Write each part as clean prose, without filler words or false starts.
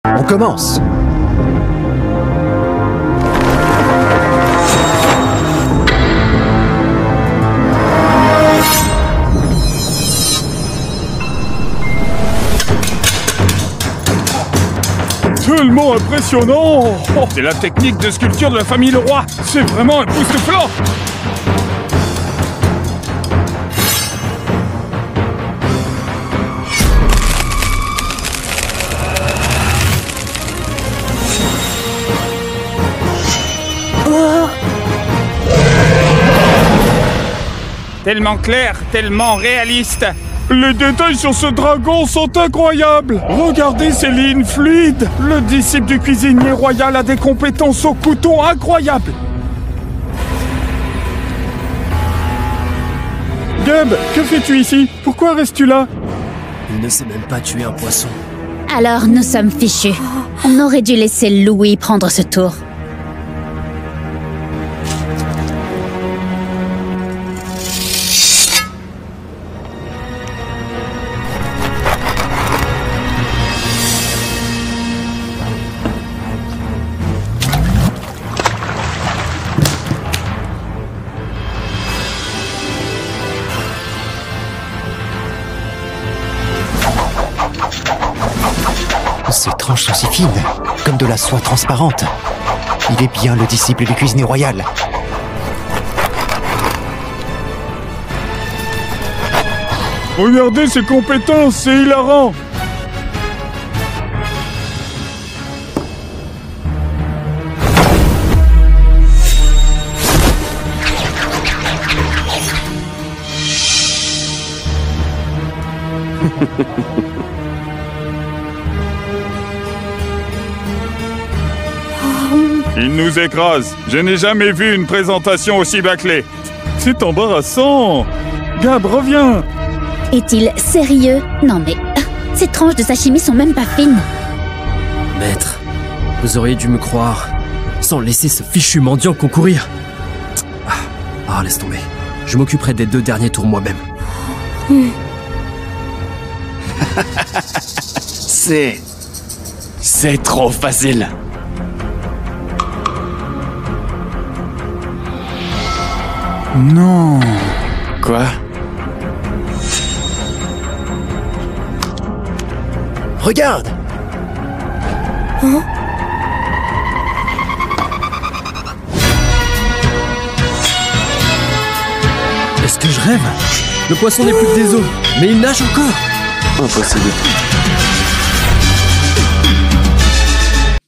On commence. Tellement impressionnant! Oh, c'est la technique de sculpture de la famille Leroy! C'est vraiment époustouflant! Tellement clair, tellement réaliste! Les détails sur ce dragon sont incroyables! Regardez ces lignes fluides! Le disciple du cuisinier royal a des compétences au couteau incroyables! Gab, que fais-tu ici? Pourquoi restes-tu là? Il ne sait même pas tuer un poisson. Alors nous sommes fichus. On aurait dû laisser Louis prendre ce tour. Ces tranches sont si fines, comme de la soie transparente. Il est bien le disciple du cuisinier royal. Regardez ses compétences, c'est hilarant! Il nous écrase. Je n'ai jamais vu une présentation aussi bâclée. C'est embarrassant. Gab, reviens. Est-il sérieux? Non mais... ces tranches de sashimi sont même pas fines. Maître, vous auriez dû me croire, sans laisser ce fichu mendiant concourir. Laisse tomber. Je m'occuperai des 2 derniers tours moi-même. C'est trop facile. Non. Quoi? Regarde! Est-ce que je rêve? Le poisson n'est plus que des os, mais il nage encore. Impossible.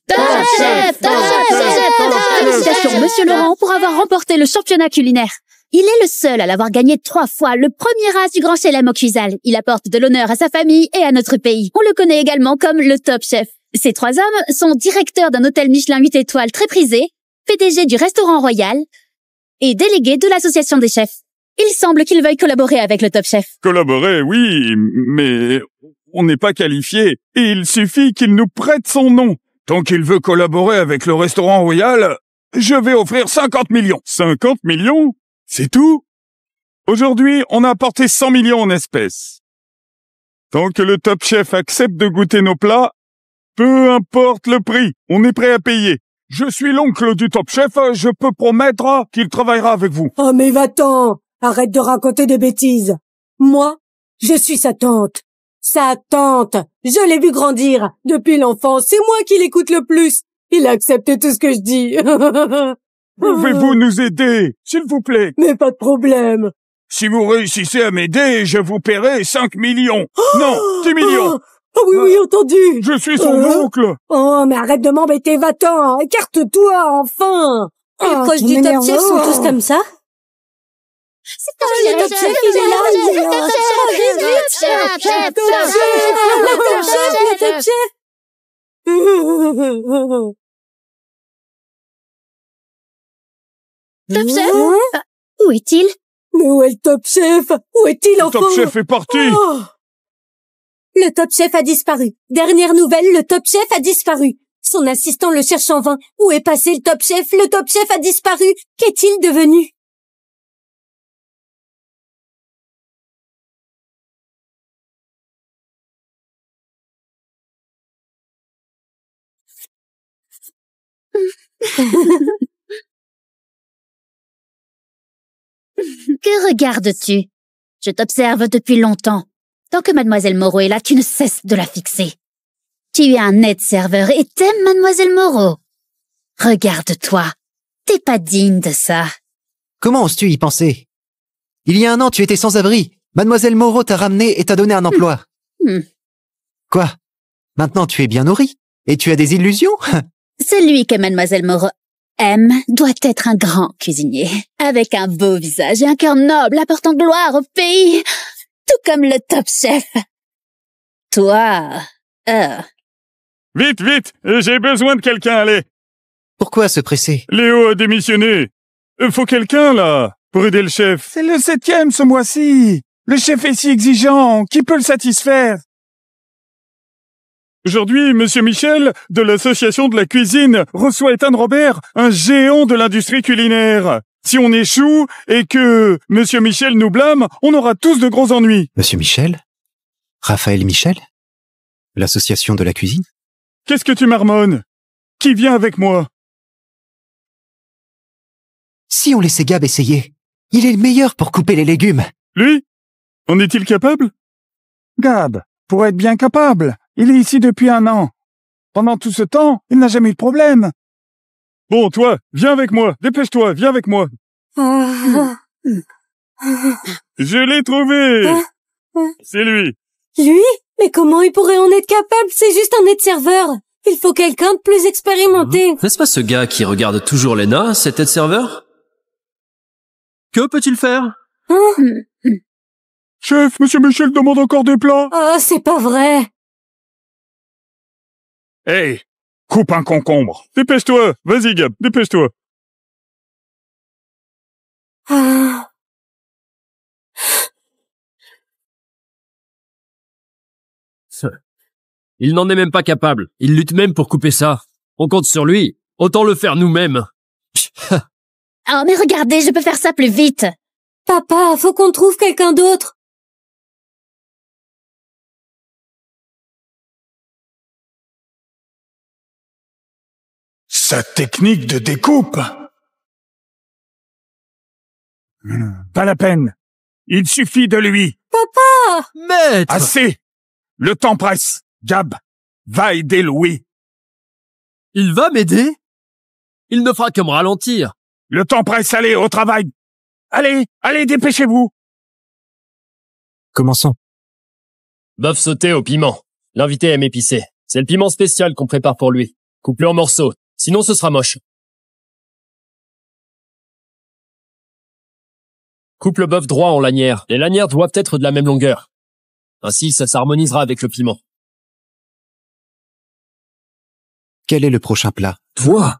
Top chef! Top chef! Félicitations, Monsieur Laurent, pour avoir remporté le championnat culinaire. Il est le seul à l'avoir gagné 3 fois, le premier as du Grand Chelem au Cuisal. Il apporte de l'honneur à sa famille et à notre pays. On le connaît également comme le Top Chef. Ces 3 hommes sont directeurs d'un hôtel Michelin 8 étoiles très prisé, PDG du restaurant Royal et délégués de l'association des chefs. Il semble qu'ils veuillent collaborer avec le Top Chef. Collaborer, oui, mais on n'est pas qualifié. Et il suffit qu'il nous prête son nom. Tant qu'il veut collaborer avec le restaurant Royal, je vais offrir 50 millions. 50 millions? C'est tout? Aujourd'hui, on a apporté 100 millions en espèces. Tant que le Top Chef accepte de goûter nos plats, peu importe le prix, on est prêt à payer. Je suis l'oncle du Top Chef, je peux promettre qu'il travaillera avec vous. Oh mais va-t'en! Arrête de raconter des bêtises. Moi, je suis sa tante. Sa tante. Je l'ai vu grandir. Depuis l'enfance, c'est moi qui l'écoute le plus. Il a accepté tout ce que je dis. Pouvez-vous nous aider, s'il vous plaît? Mais pas de problème. Si vous réussissez à m'aider, je vous paierai 5 millions. Non, 10 millions. Oh oui, oui, entendu. Je suis son oncle. Oh, mais arrête de m'embêter, va-t'en. Écarte-toi, enfin. Les proches du Top Chef sont tous comme ça? Le Top Chef, il est là, il est là. Le Top Chef. Top Chef? Où est-il? Mais où est le Top Chef? Où est-il Le enfin? Top Chef est parti. Oh. Le Top Chef a disparu. Dernière nouvelle, le Top Chef a disparu. Son assistant le cherche en vain. Où est passé le Top Chef? Le Top Chef a disparu. Qu'est-il devenu? Que regardes-tu? Je t'observe depuis longtemps. Tant que Mademoiselle Moreau est là, tu ne cesses de la fixer. Tu es un aide-serveur et t'aimes Mademoiselle Moreau. Regarde-toi. T'es pas digne de ça. Comment oses-tu y penser? Il y a un an, tu étais sans abri. Mademoiselle Moreau t'a ramené et t'a donné un emploi. Quoi? Maintenant, tu es bien nourri. Et tu as des illusions? Celui que Mademoiselle Moreau aime doit être un grand cuisinier, avec un beau visage et un cœur noble apportant gloire au pays, tout comme le top chef. Toi, Vite, vite, j'ai besoin de quelqu'un, allez. Pourquoi se presser? Léo a démissionné. Faut quelqu'un, là, pour aider le chef. C'est le 7e ce mois-ci. Le chef est si exigeant, qui peut le satisfaire? Aujourd'hui, Monsieur Michel, de l'association de la cuisine, reçoit Ethan Robert, un géant de l'industrie culinaire. Si on échoue et que Monsieur Michel nous blâme, on aura tous de gros ennuis. Monsieur Michel? Raphaël Michel? L'association de la cuisine? Qu'est-ce que tu marmonnes? Qui vient avec moi? Si on laissait Gab essayer, il est le meilleur pour couper les légumes. Lui? En est-il capable? Gab, pour être bien capable, il est ici depuis 1 an. Pendant tout ce temps, il n'a jamais eu de problème. Bon, toi, viens avec moi. Dépêche-toi, viens avec moi. Je l'ai trouvé. C'est lui. Lui? Mais comment il pourrait en être capable? C'est juste un aide-serveur. Il faut quelqu'un de plus expérimenté. N'est-ce pas ce gars qui regarde toujours Lena, cet aide-serveur? Que peut-il faire? Chef, Monsieur Michel demande encore des plats. Oh, c'est pas vrai. Hey, coupe un concombre. Dépêche-toi. Vas-y, Gab, dépêche-toi. Il n'en est même pas capable. Il lutte même pour couper ça. On compte sur lui. Autant le faire nous-mêmes. Oh, mais regardez, je peux faire ça plus vite. Papa, faut qu'on trouve quelqu'un d'autre. Sa technique de découpe. Pas la peine. Il suffit de lui. Papa! Maître! Assez. Le temps presse. Gab, va aider Louis. Il va m'aider? Il ne fera que me ralentir. Le temps presse, allez, au travail. Allez, allez, dépêchez-vous. Commençons. Bœuf sauté au piment. L'invité aime épicé. C'est le piment spécial qu'on prépare pour lui. Coupe-le en morceaux, sinon ce sera moche. Coupe le bœuf droit en lanières. Les lanières doivent être de la même longueur. Ainsi, ça s'harmonisera avec le piment. Quel est le prochain plat? Toi,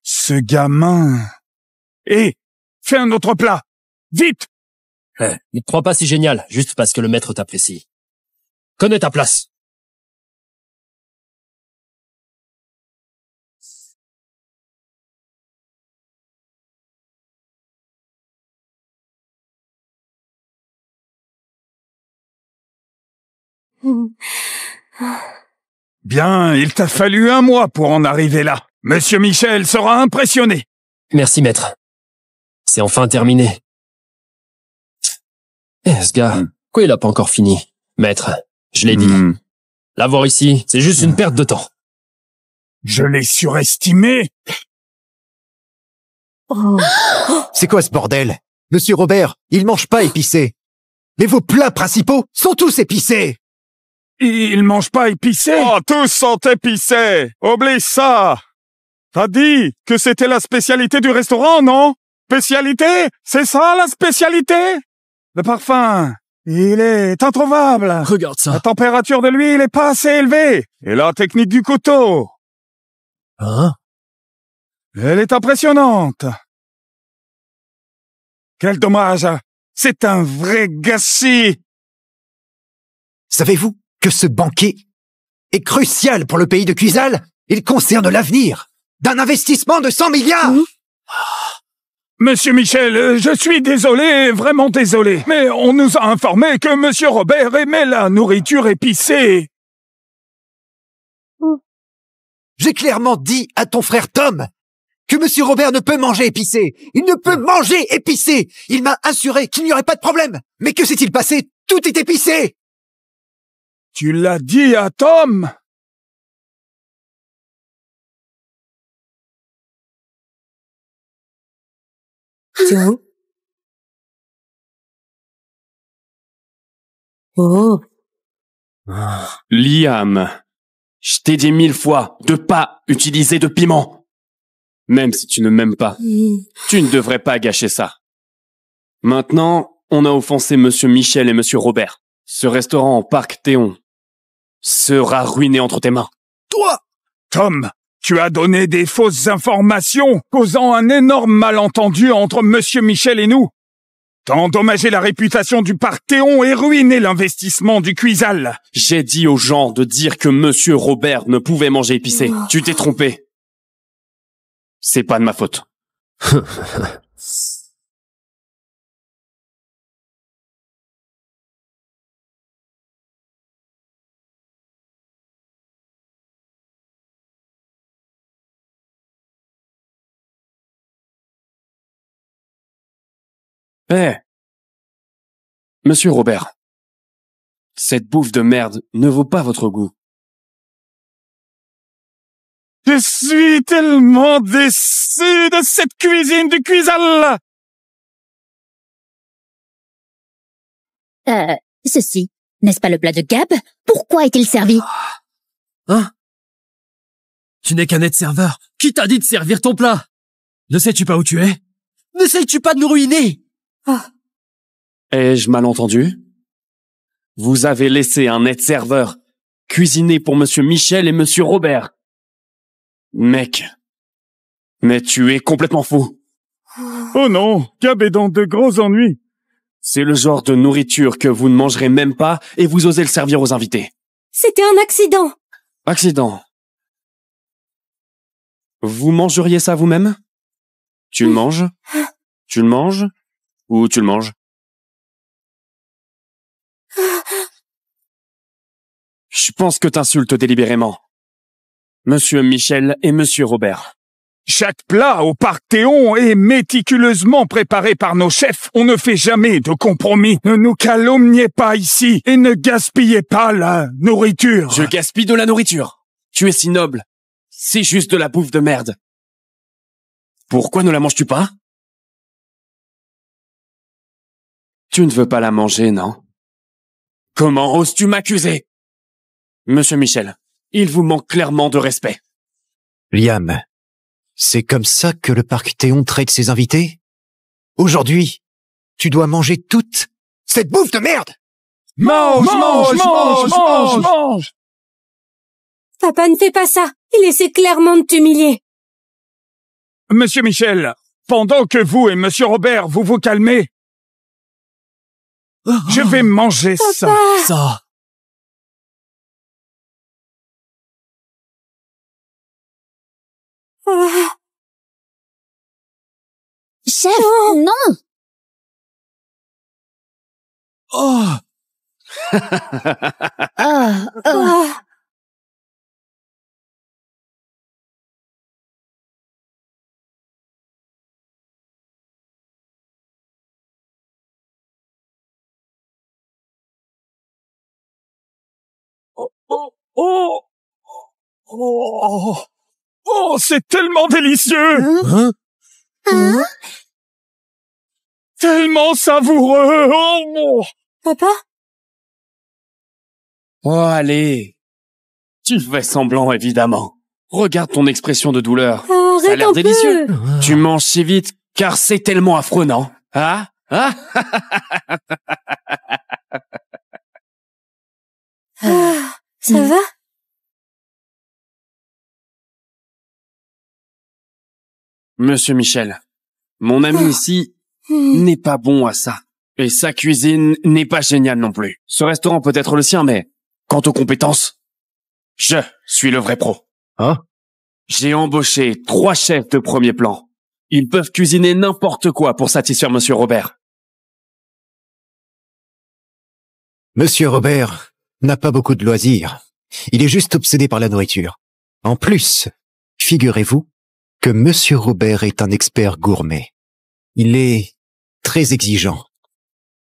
ce gamin. Hé, fais un autre plat. Vite! Ne te crois pas si génial, juste parce que le maître t'apprécie. Connais ta place. Bien, il t'a fallu 1 mois pour en arriver là. Monsieur Michel sera impressionné. Merci, maître. C'est enfin terminé. Ce gars, quoi il a pas encore fini? Maître, je l'ai dit. L'avoir ici, c'est juste une perte de temps. Je l'ai surestimé. C'est quoi ce bordel? Monsieur Robert, il mange pas épicé. Mais vos plats principaux sont tous épicés. Il mange pas épicé? Oh, tous sont épicés. Oublie ça. T'as dit que c'était la spécialité du restaurant, non? Spécialité? C'est ça, la spécialité? Le parfum, il est introuvable. Regarde ça. La température de l'huile est pas assez élevée. Et la technique du couteau, Hein? elle est impressionnante. Quel dommage. C'est un vrai gâchis. Savez-vous que ce banquet est crucial pour le pays de Cuisal? Il concerne l'avenir d'un investissement de 100 milliards. Monsieur Michel, je suis désolé, vraiment désolé, mais on nous a informé que Monsieur Robert aimait la nourriture épicée. J'ai clairement dit à ton frère Tom que Monsieur Robert ne peut manger épicé. Il ne peut manger épicé. Il m'a assuré qu'il n'y aurait pas de problème. Mais que s'est-il passé? Tout est épicé. Tu l'as dit à Tom? Tiens. Oh. Liam, je t'ai dit 1000 fois de pas utiliser de piment. Même si tu ne m'aimes pas, tu ne devrais pas gâcher ça. Maintenant, on a offensé Monsieur Michel et Monsieur Robert. Ce restaurant en Parc Théon sera ruiné entre tes mains. Toi, Tom, tu as donné des fausses informations, causant un énorme malentendu entre Monsieur Michel et nous. T'as endommagé la réputation du Parc Théon et ruiné l'investissement du Cuisal. J'ai dit aux gens de dire que Monsieur Robert ne pouvait manger épicé. Tu t'es trompé. C'est pas de ma faute. Monsieur Robert, cette bouffe de merde ne vaut pas votre goût. Je suis tellement déçu de cette cuisine du Cuisal. Ceci, n'est-ce pas le plat de Gab? Pourquoi est-il servi? Hein? Tu n'es qu'un aide-serveur. Qui t'a dit de servir ton plat? Ne sais-tu pas où tu es? N'essayes-tu pas de nous ruiner? Ai-je mal entendu? Vous avez laissé un aide-serveur cuisiner pour Monsieur Michel et Monsieur Robert. Mec, mais tu es complètement fou. Oh non, Gab est dans de gros ennuis. C'est le genre de nourriture que vous ne mangerez même pas et vous osez le servir aux invités. C'était un accident. Accident. Vous mangeriez ça vous-même? Tu le manges? Tu le manges? Ou tu le manges? Je pense que t'insultes délibérément Monsieur Michel et Monsieur Robert. Chaque plat au Parc Théon est méticuleusement préparé par nos chefs. On ne fait jamais de compromis. Ne nous calomniez pas ici et ne gaspillez pas la nourriture. Je gaspille de la nourriture. Tu es si noble. C'est juste de la bouffe de merde. Pourquoi ne la manges-tu pas? Tu ne veux pas la manger, non? Comment oses-tu m'accuser? Monsieur Michel, il vous manque clairement de respect. Liam, c'est comme ça que le Parc Théon traite ses invités? Aujourd'hui, tu dois manger toute cette bouffe de merde! Mange! Papa, ne fais pas ça. Il essaie clairement de t'humilier. Monsieur Michel, pendant que vous et Monsieur Robert vous calmez, je vais manger ça. Ça. Chef, non! Oh. Oh, c'est tellement délicieux! Tellement savoureux! Oh. Papa? Oh, allez. Tu fais semblant, évidemment. Regarde ton expression de douleur. Ça a l'air délicieux. Tu manges si vite, car c'est tellement affreux, non? Hein? Ça va? Monsieur Michel, mon ami ici n'est pas bon à ça. Et sa cuisine n'est pas géniale non plus. Ce restaurant peut être le sien, mais quant aux compétences, je suis le vrai pro. Hein? J'ai embauché 3 chefs de premier plan. Ils peuvent cuisiner n'importe quoi pour satisfaire Monsieur Robert. Monsieur Robert n'a pas beaucoup de loisirs. Il est juste obsédé par la nourriture. En plus, figurez-vous que Monsieur Robert est un expert gourmet. Il est très exigeant.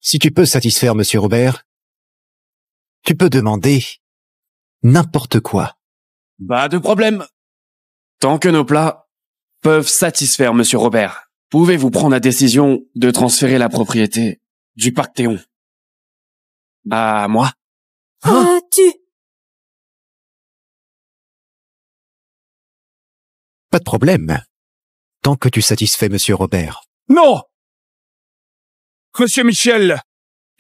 Si tu peux satisfaire Monsieur Robert, tu peux demander n'importe quoi. Pas de problème. Tant que nos plats peuvent satisfaire Monsieur Robert, pouvez-vous prendre la décision de transférer la propriété du parc Théon à moi? Ah, Pas de problème, tant que tu satisfais Monsieur Robert. Non! Monsieur Michel,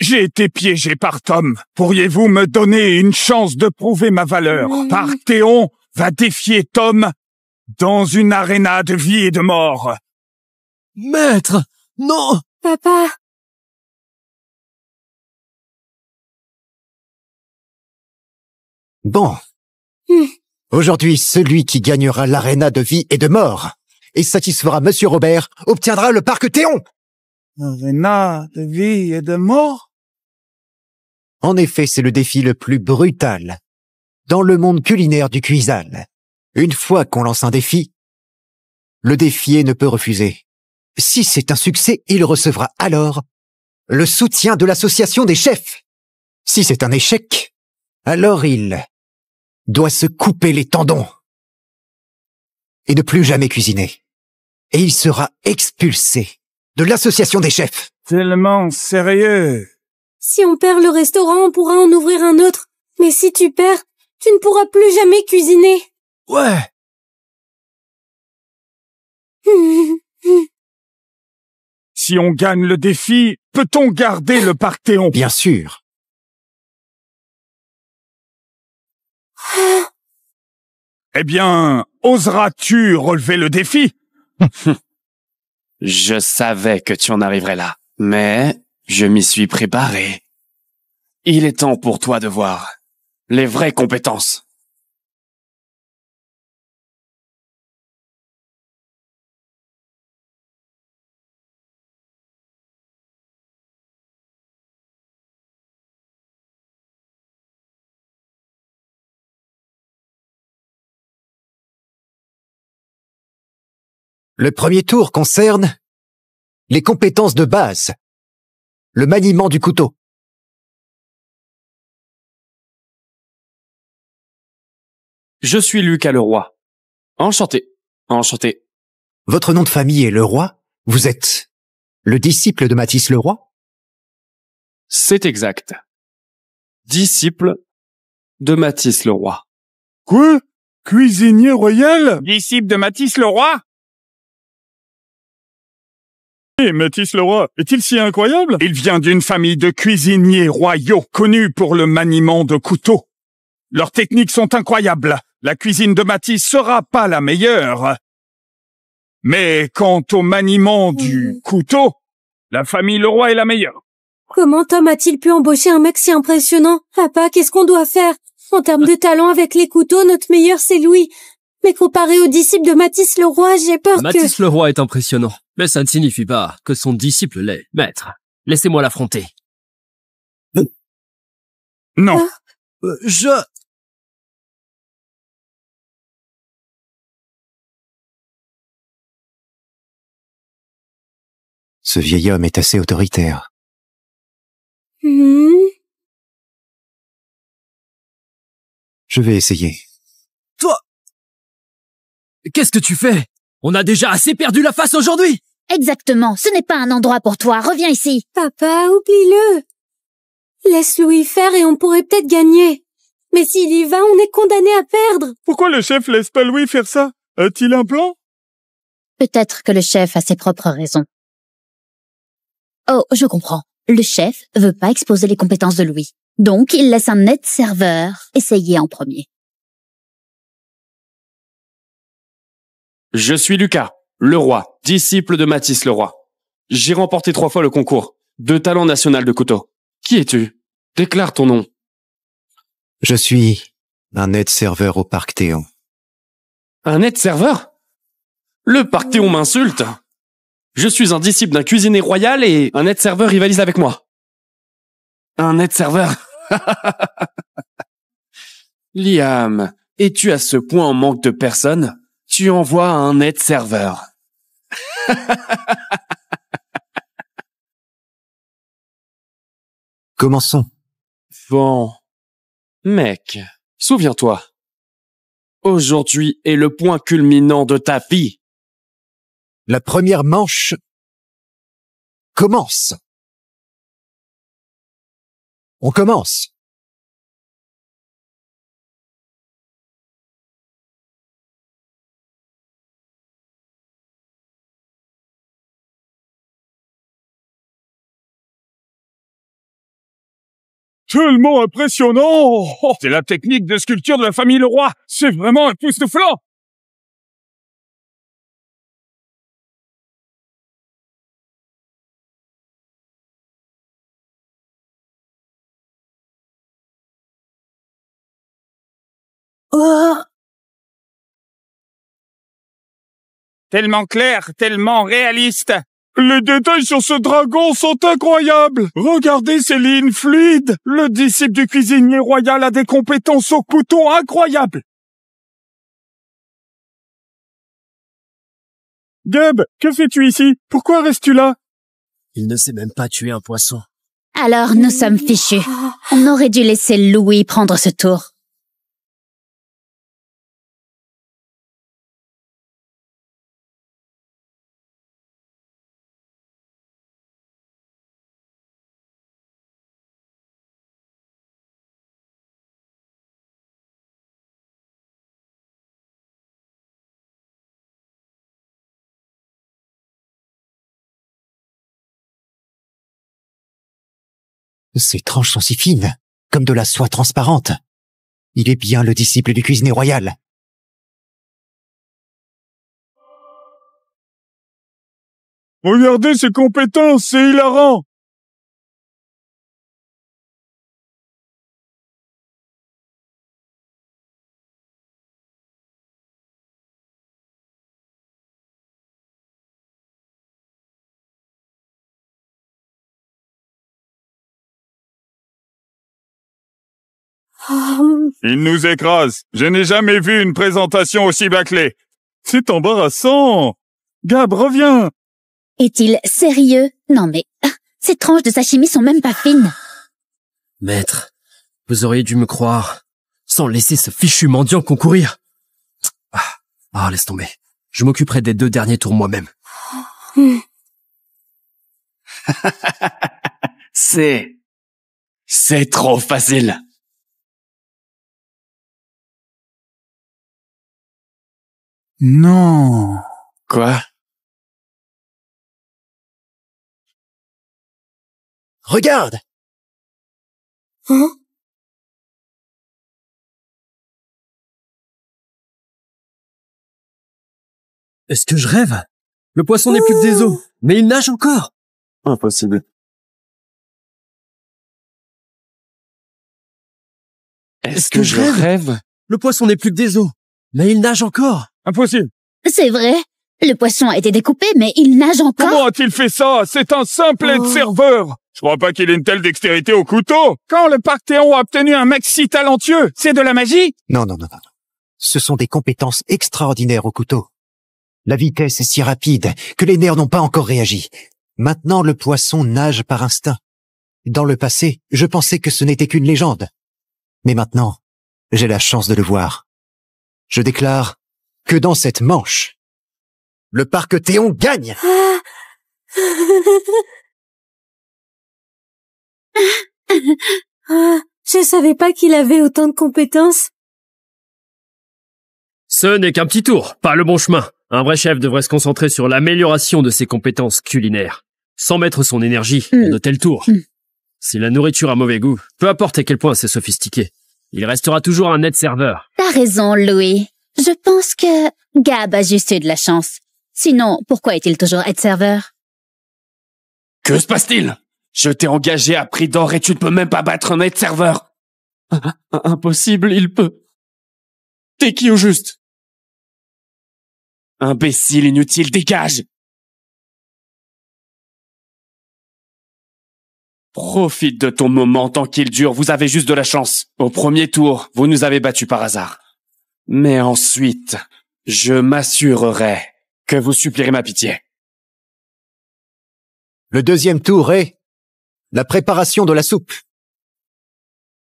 j'ai été piégé par Tom. Pourriez-vous me donner une chance de prouver ma valeur? Parc Théon va défier Tom dans une aréna de vie et de mort. Maître! Non! Papa. Bon. Aujourd'hui, celui qui gagnera l'aréna de vie et de mort et satisfera Monsieur Robert obtiendra le parc Théon. Aréna de vie et de mort? En effet, c'est le défi le plus brutal dans le monde culinaire du Cuisal. Une fois qu'on lance un défi, le défié ne peut refuser. Si c'est un succès, il recevra alors le soutien de l'association des chefs. Si c'est un échec, alors il doit se couper les tendons et ne plus jamais cuisiner. Et il sera expulsé de l'association des chefs. Tellement sérieux. Si on perd le restaurant, on pourra en ouvrir un autre. Mais si tu perds, tu ne pourras plus jamais cuisiner. Ouais! Si on gagne le défi, peut-on garder le parc Théon? Bien sûr. Eh bien, oseras-tu relever le défi? Je savais que tu en arriverais là, mais je m'y suis préparé. Il est temps pour toi de voir les vraies compétences. Le premier tour concerne les compétences de base, le maniement du couteau. Je suis Lucas Leroy. Enchanté. Enchanté. Votre nom de famille est Leroy? Vous êtes le disciple de Mathis Leroy? C'est exact. Disciple de Mathis Leroy. Quoi? Cuisinier royal? Disciple de Mathis Leroy? Et Mathis Leroy, est-il si incroyable? Il vient d'une famille de cuisiniers royaux, connus pour le maniement de couteaux. Leurs techniques sont incroyables. La cuisine de Mathis sera pas la meilleure. Mais quant au maniement du couteau, la famille Leroy est la meilleure. Comment Tom a-t-il pu embaucher un mec si impressionnant? Papa, qu'est-ce qu'on doit faire? En termes de talent avec les couteaux, notre meilleur c'est Louis. Mais comparé au disciple de Mathis Leroy, j'ai peur Mathis Leroy est impressionnant, mais ça ne signifie pas que son disciple l'est. Maître, laissez-moi l'affronter. Non. Ce vieil homme est assez autoritaire. Je vais essayer. Toi! Qu'est-ce que tu fais? On a déjà assez perdu la face aujourd'hui! Exactement, ce n'est pas un endroit pour toi, reviens ici. Papa, oublie-le. Laisse Louis faire et on pourrait peut-être gagner. Mais s'il y va, on est condamné à perdre. Pourquoi le chef laisse pas Louis faire ça? A-t-il un plan? Peut-être que le chef a ses propres raisons. Oh, je comprends. Le chef veut pas exposer les compétences de Louis. Donc, il laisse un aide-serveur essayer en premier. Je suis Lucas Leroy, disciple de Mathis Leroy. J'ai remporté 3 fois le concours de talent national de couteau. Qui es-tu? Déclare ton nom. Je suis un aide-serveur au parc Théon. Un aide-serveur? Le parc Théon m'insulte. Je suis un disciple d'un cuisinier royal et un aide-serveur rivalise avec moi. Un aide-serveur? Liam, es-tu à ce point en manque de personnes? tu envoies un aide-serveur. Commençons. Bon. Mec, souviens-toi. Aujourd'hui est le point culminant de ta vie. La première manche commence. On commence. Tellement impressionnant! Oh, c'est la technique de sculpture de la famille Leroy. C'est vraiment époustouflant! Oh, Tellement clair, tellement réaliste. Les détails sur ce dragon sont incroyables. Regardez ces lignes fluides. Le disciple du cuisinier royal a des compétences au couteau incroyables. Gab, que fais-tu ici? Pourquoi restes-tu là? Il ne sait même pas tuer un poisson. Alors nous sommes fichus. On aurait dû laisser Louis prendre ce tour. Ses tranches sont si fines, comme de la soie transparente. Il est bien le disciple du cuisinier royal. Regardez ses compétences, c'est hilarant. Il nous écrase. Je n'ai jamais vu une présentation aussi bâclée. C'est embarrassant. Gab, reviens. Est-il sérieux? Non mais, ces tranches de sashimi sont même pas fines. Maître, vous auriez dû me croire, sans laisser ce fichu mendiant concourir. Laisse tomber. Je m'occuperai des 2 derniers tours moi-même. C'est trop facile. Non. Quoi? Regarde! hein? Est-ce que je rêve? Le poisson n'est plus que des os, mais il nage encore. Impossible. Est-ce que je rêve? Le poisson n'est plus que des os, mais il nage encore. Impossible. C'est vrai. Le poisson a été découpé, mais il nage encore. Comment a-t-il fait ça? C'est un simple aide-serveur. Je crois pas qu'il ait une telle dextérité au couteau. Quand le Parthéon a obtenu un mec si talentueux, c'est de la magie? Non. Ce sont des compétences extraordinaires au couteau. La vitesse est si rapide que les nerfs n'ont pas encore réagi. Maintenant, le poisson nage par instinct. Dans le passé, je pensais que ce n'était qu'une légende. Mais maintenant, j'ai la chance de le voir. Je déclare que dans cette manche, le Parthéon gagne. Je savais pas qu'il avait autant de compétences. Ce n'est qu'un petit tour, pas le bon chemin. Un vrai chef devrait se concentrer sur l'amélioration de ses compétences culinaires, sans mettre son énergie dans de tels tours. Si la nourriture a mauvais goût, peu importe à quel point c'est sophistiqué, il restera toujours un aide-serveur. T'as raison, Louis. Je pense que Gab a juste eu de la chance. Sinon, pourquoi est-il toujours aide-serveur? Que se passe-t-il? Je t'ai engagé à prix d'or et tu ne peux même pas battre un aide-serveur. Impossible, il peut. T'es qui au juste? Imbécile inutile, dégage! Profite de ton moment tant qu'il dure, vous avez juste de la chance. Au premier tour, vous nous avez battus par hasard. Mais ensuite, Je m'assurerai que vous supplierez ma pitié. Le deuxième tour est la préparation de la soupe.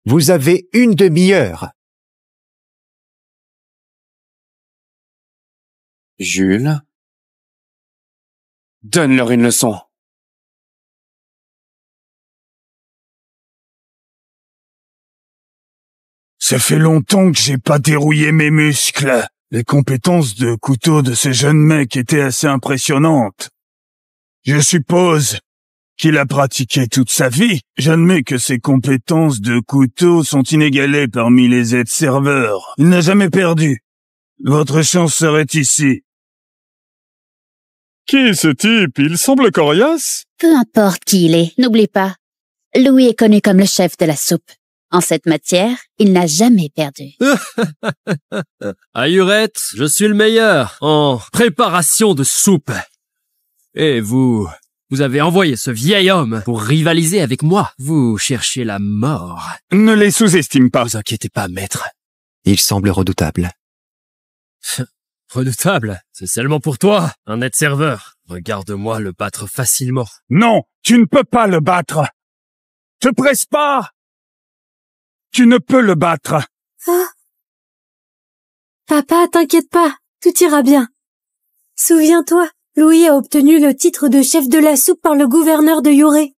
Vous avez une demi-heure. Jules, donne-leur une leçon. Ça fait longtemps que j'ai pas dérouillé mes muscles. Les compétences de couteau de ce jeune mec étaient assez impressionnantes. Je suppose qu'il a pratiqué toute sa vie. J'admets que ses compétences de couteau sont inégalées parmi les aides-serveurs. Il n'a jamais perdu. Votre chance serait ici. Qui est ce type? Il semble coriace. Peu importe qui il est, n'oublie pas. Louis est connu comme le chef de la soupe. En cette matière, il n'a jamais perdu. Ahurette, je suis le meilleur en préparation de soupe. Et vous avez envoyé ce vieil homme pour rivaliser avec moi. Vous cherchez la mort. Ne les sous-estime pas. Vous inquiétez pas, maître. Il semble redoutable. Redoutable, c'est seulement pour toi, un aide-serveur. Regarde-moi le battre facilement. Non, tu ne peux pas le battre. Te presse pas. Tu ne peux le battre. Ah. Papa, t'inquiète pas, tout ira bien. Souviens-toi, Louis a obtenu le titre de chef de la soupe par le gouverneur de Yoré.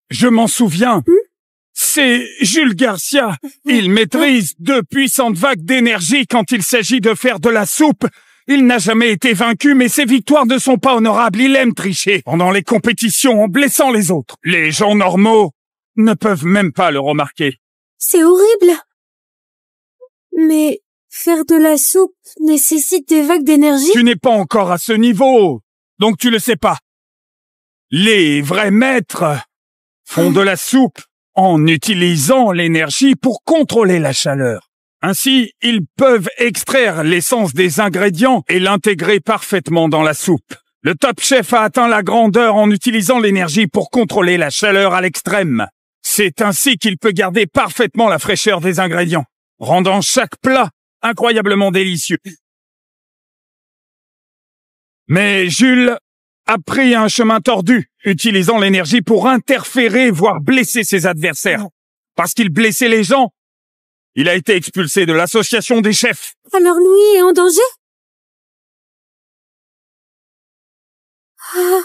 Je m'en souviens. C'est Jules Garcia. Il maîtrise de puissantes vagues d'énergie quand il s'agit de faire de la soupe. Il n'a jamais été vaincu, mais ses victoires ne sont pas honorables. Il aime tricher pendant les compétitions en blessant les autres. Les gens normaux ne peuvent même pas le remarquer. C'est horrible. Mais faire de la soupe nécessite des vagues d'énergie. Tu n'es pas encore à ce niveau, donc tu le sais pas. Les vrais maîtres font de la soupe en utilisant l'énergie pour contrôler la chaleur. Ainsi, ils peuvent extraire l'essence des ingrédients et l'intégrer parfaitement dans la soupe. Le top chef a atteint la grandeur en utilisant l'énergie pour contrôler la chaleur à l'extrême. C'est ainsi qu'il peut garder parfaitement la fraîcheur des ingrédients, rendant chaque plat incroyablement délicieux. Mais Jules a pris un chemin tordu, utilisant l'énergie pour interférer, voire blesser ses adversaires. Parce qu'il blessait les gens, il a été expulsé de l'association des chefs. Alors Louis est en danger? Ah.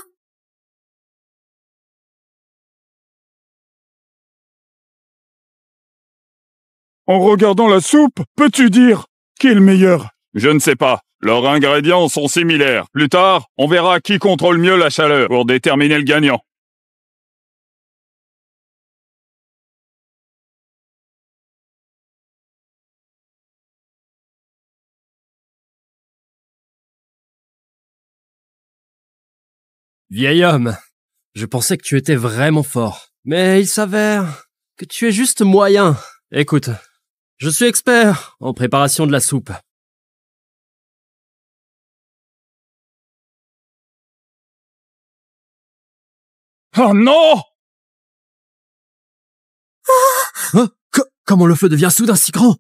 En regardant la soupe, peux-tu dire qui est le meilleur? Je ne sais pas. Leurs ingrédients sont similaires. Plus tard, on verra qui contrôle mieux la chaleur pour déterminer le gagnant. Vieil homme, je pensais que tu étais vraiment fort. Mais il s'avère que tu es juste moyen. Écoute, je suis expert en préparation de la soupe. Oh non! Hein? Comment le feu devient soudain si grand?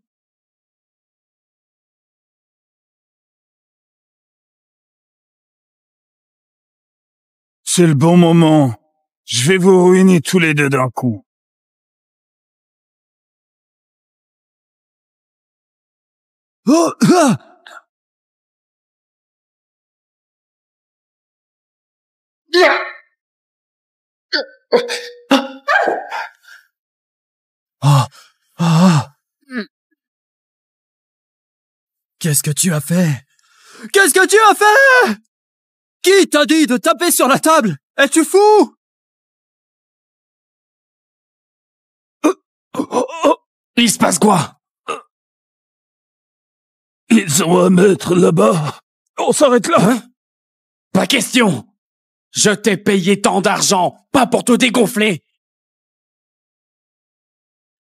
C'est le bon moment. Je vais vous ruiner tous les deux d'un coup. Oh, ah! Ah, ah. Qu'est-ce que tu as fait? Qu'est-ce que tu as fait? Qui t'a dit de taper sur la table? Es-tu fou? Il se passe quoi? Ils ont un maître là-bas. On s'arrête là. Hein? Pas question. Je t'ai payé tant d'argent, pas pour te dégonfler.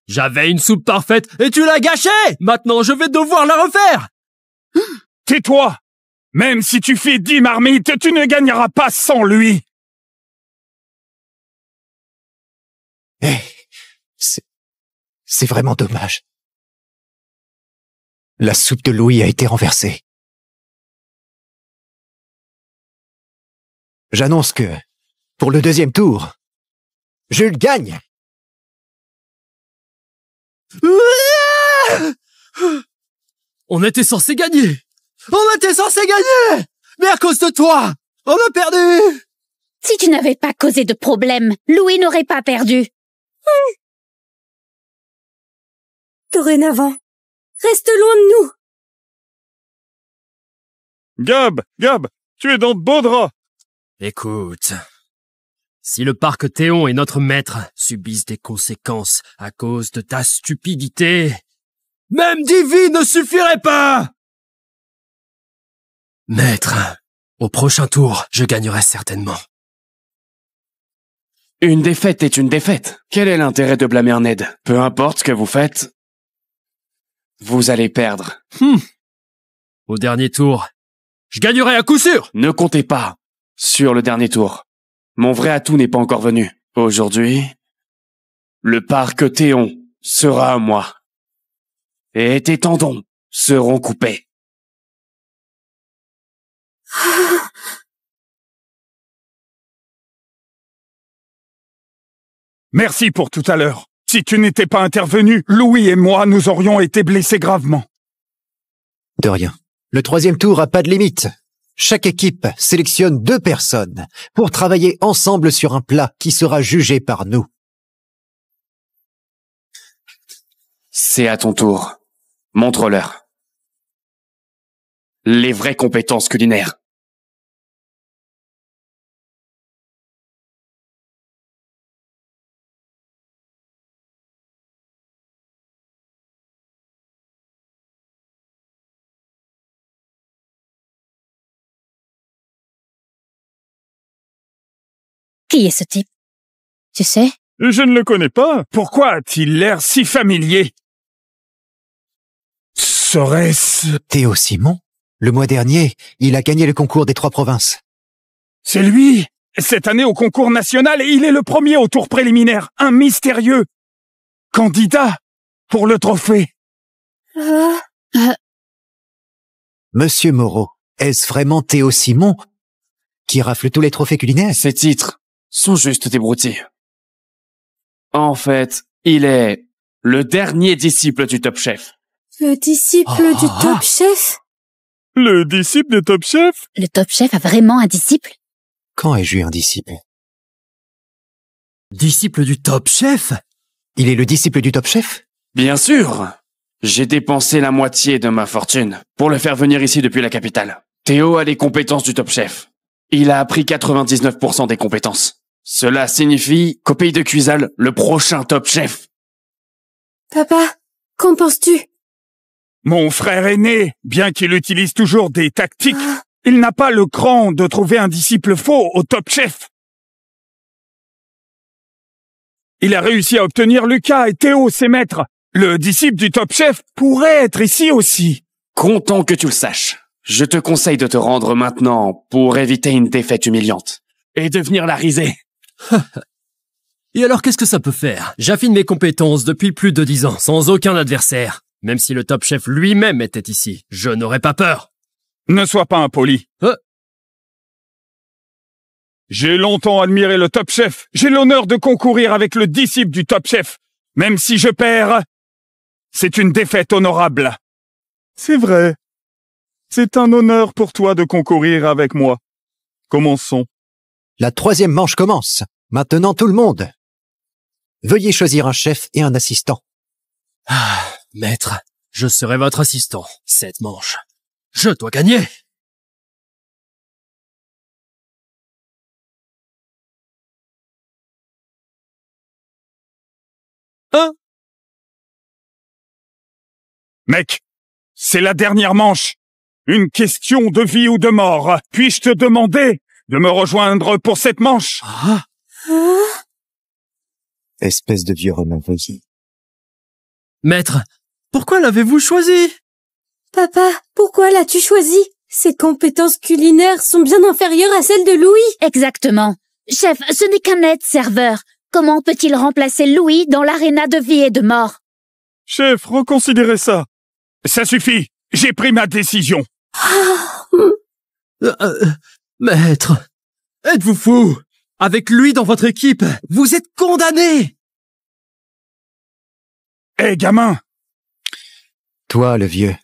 J'avais une soupe parfaite et tu l'as gâchée! Maintenant, je vais devoir la refaire! Tais-toi! Même si tu fais 10 marmites, tu ne gagneras pas sans lui. C'est vraiment dommage. La soupe de Louis a été renversée. J'annonce que, pour le deuxième tour, Jules gagne. On était censé gagner. On était censé gagner. Mais à cause de toi, on a perdu. Si tu n'avais pas causé de problème, Louis n'aurait pas perdu. Dorénavant, reste loin de nous. Gab, tu es dans de beaux draps. Écoute, si le parc Théon et notre maître subissent des conséquences à cause de ta stupidité, Même Divine ne suffirait pas. maître, au prochain tour, je gagnerai certainement. Une défaite est une défaite. Quel est l'intérêt de blâmer Ned? Peu importe ce que vous faites, vous allez perdre. Au dernier tour, je gagnerai à coup sûr. Ne comptez pas sur le dernier tour. Mon vrai atout n'est pas encore venu. Aujourd'hui, le parc Théon sera à moi. Et tes tendons seront coupés. Merci pour tout à l'heure. Si tu n'étais pas intervenu, Louis et moi, nous aurions été blessés gravement. De rien. Le troisième tour a pas de limite. Chaque équipe sélectionne 2 personnes pour travailler ensemble sur un plat qui sera jugé par nous. C'est à ton tour. Montre-leur. Les vraies compétences culinaires. Qui est ce type? Tu sais? Je ne le connais pas. Pourquoi a-t-il l'air si familier? Serait-ce... Théo Simon? Le mois dernier, il a gagné le concours des 3 provinces. C'est lui! Cette année au concours national, il est le premier au tour préliminaire. Un mystérieux candidat pour le trophée. Monsieur Moreau, est-ce vraiment Théo Simon qui rafle tous les trophées culinaires? Ces titres sont juste des broutilles. En fait, il est le dernier disciple du Top Chef. Le disciple du Top Chef? Le disciple de Top Chef? Le Top Chef a vraiment un disciple? Quand ai-je eu un disciple? Disciple du Top Chef? Il est le disciple du Top Chef? Bien sûr. J'ai dépensé la moitié de ma fortune pour le faire venir ici depuis la capitale. Théo a les compétences du Top Chef. Il a appris 99% des compétences. Cela signifie qu'au pays de Cuisal, le prochain Top Chef. Papa, qu'en penses-tu? Mon frère aîné, bien qu'il utilise toujours des tactiques, il n'a pas le cran de trouver un disciple faux au Top Chef. Il a réussi à obtenir Lucas et Théo, ses maîtres. Le disciple du Top Chef pourrait être ici aussi. Content que tu le saches. Je te conseille de te rendre maintenant pour éviter une défaite humiliante. Et devenir la risée. Et alors qu'est-ce que ça peut faire? J'affine mes compétences depuis plus de 10 ans, sans aucun adversaire. Même si le Top Chef lui-même était ici, je n'aurais pas peur. Ne sois pas impoli. J'ai longtemps admiré le Top Chef. J'ai l'honneur de concourir avec le disciple du Top Chef. Même si je perds, c'est une défaite honorable. C'est vrai. C'est un honneur pour toi de concourir avec moi. Commençons. La 3e manche commence. Maintenant tout le monde. Veuillez choisir un chef et un assistant. Maître, je serai votre assistant. Cette manche, je dois gagner. Mec, c'est la dernière manche. Une question de vie ou de mort. Puis-je te demander de me rejoindre pour cette manche? Espèce de vieux remavoyé. Maître, pourquoi l'avez-vous choisi? Papa, pourquoi l'as-tu choisi? Ses compétences culinaires sont bien inférieures à celles de Louis. Exactement. Chef, ce n'est qu'un aide-serveur. Comment peut-il remplacer Louis dans l'aréna de vie et de mort? Chef, reconsidérez ça. Ça suffit. J'ai pris ma décision. Maître, êtes-vous fou? Avec lui dans votre équipe, vous êtes condamné! Hé, gamin! Toi, le vieux.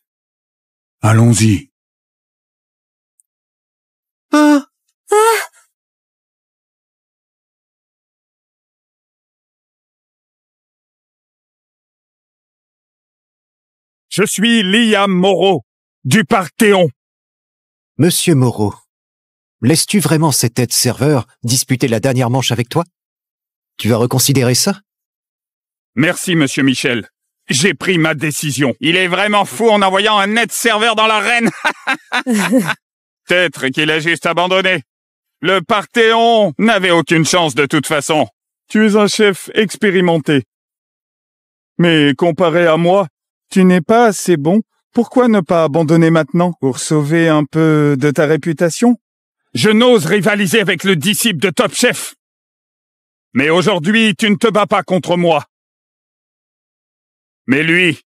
Allons-y. Ah! Je suis Liam Moreau, du Parthéon. Monsieur Moreau, laisses-tu vraiment cet aide-serveur disputer la dernière manche avec toi? Tu vas reconsidérer ça? Merci, monsieur Michel. J'ai pris ma décision. Il est vraiment fou en envoyant un aide-serveur dans l'arène. Peut-être qu'il a juste abandonné. Le Parthéon n'avait aucune chance de toute façon. Tu es un chef expérimenté. Mais comparé à moi, tu n'es pas assez bon. Pourquoi ne pas abandonner maintenant pour sauver un peu de ta réputation? Je n'ose rivaliser avec le disciple de Top Chef. Mais aujourd'hui, tu ne te bats pas contre moi. Mais lui...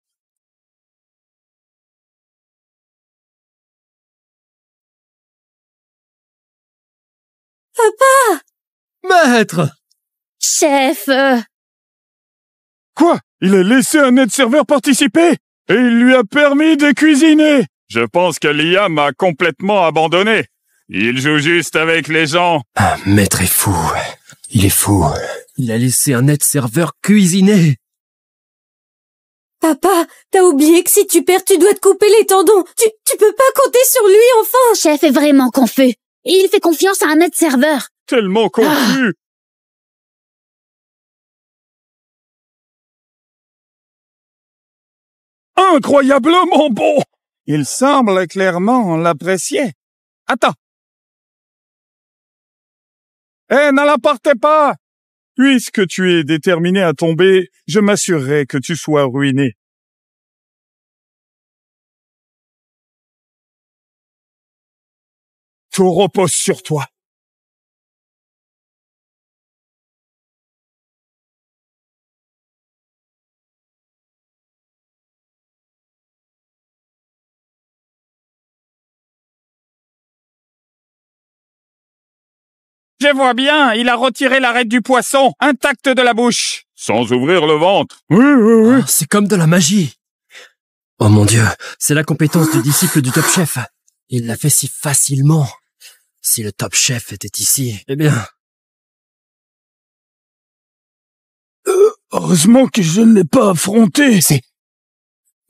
Papa! Maître! Chef, Quoi? Il a laissé un aide-serveur participer? Et il lui a permis de cuisiner? Je pense que Liam m'a complètement abandonné. Il joue juste avec les gens. Ah, Maître est fou. Il est fou. Il a laissé un aide-serveur cuisiner. Papa, t'as oublié que si tu perds, tu dois te couper les tendons. Tu peux pas compter sur lui, enfin! chef est vraiment confus. Et il fait confiance à un aide-serveur. Tellement confus. Incroyablement bon! Il semble clairement l'apprécier. Attends. Ne la partez pas! Puisque tu es déterminé à tomber, je m'assurerai que tu sois ruiné. Tout repose sur toi. Je vois bien, il a retiré l'arête du poisson, intacte de la bouche. Sans ouvrir le ventre. Oui. Oh, c'est comme de la magie. Oh mon Dieu, c'est la compétence du disciple du Top Chef. Il l'a fait si facilement. Si le Top Chef était ici, eh bien... Heureusement que je ne l'ai pas affronté.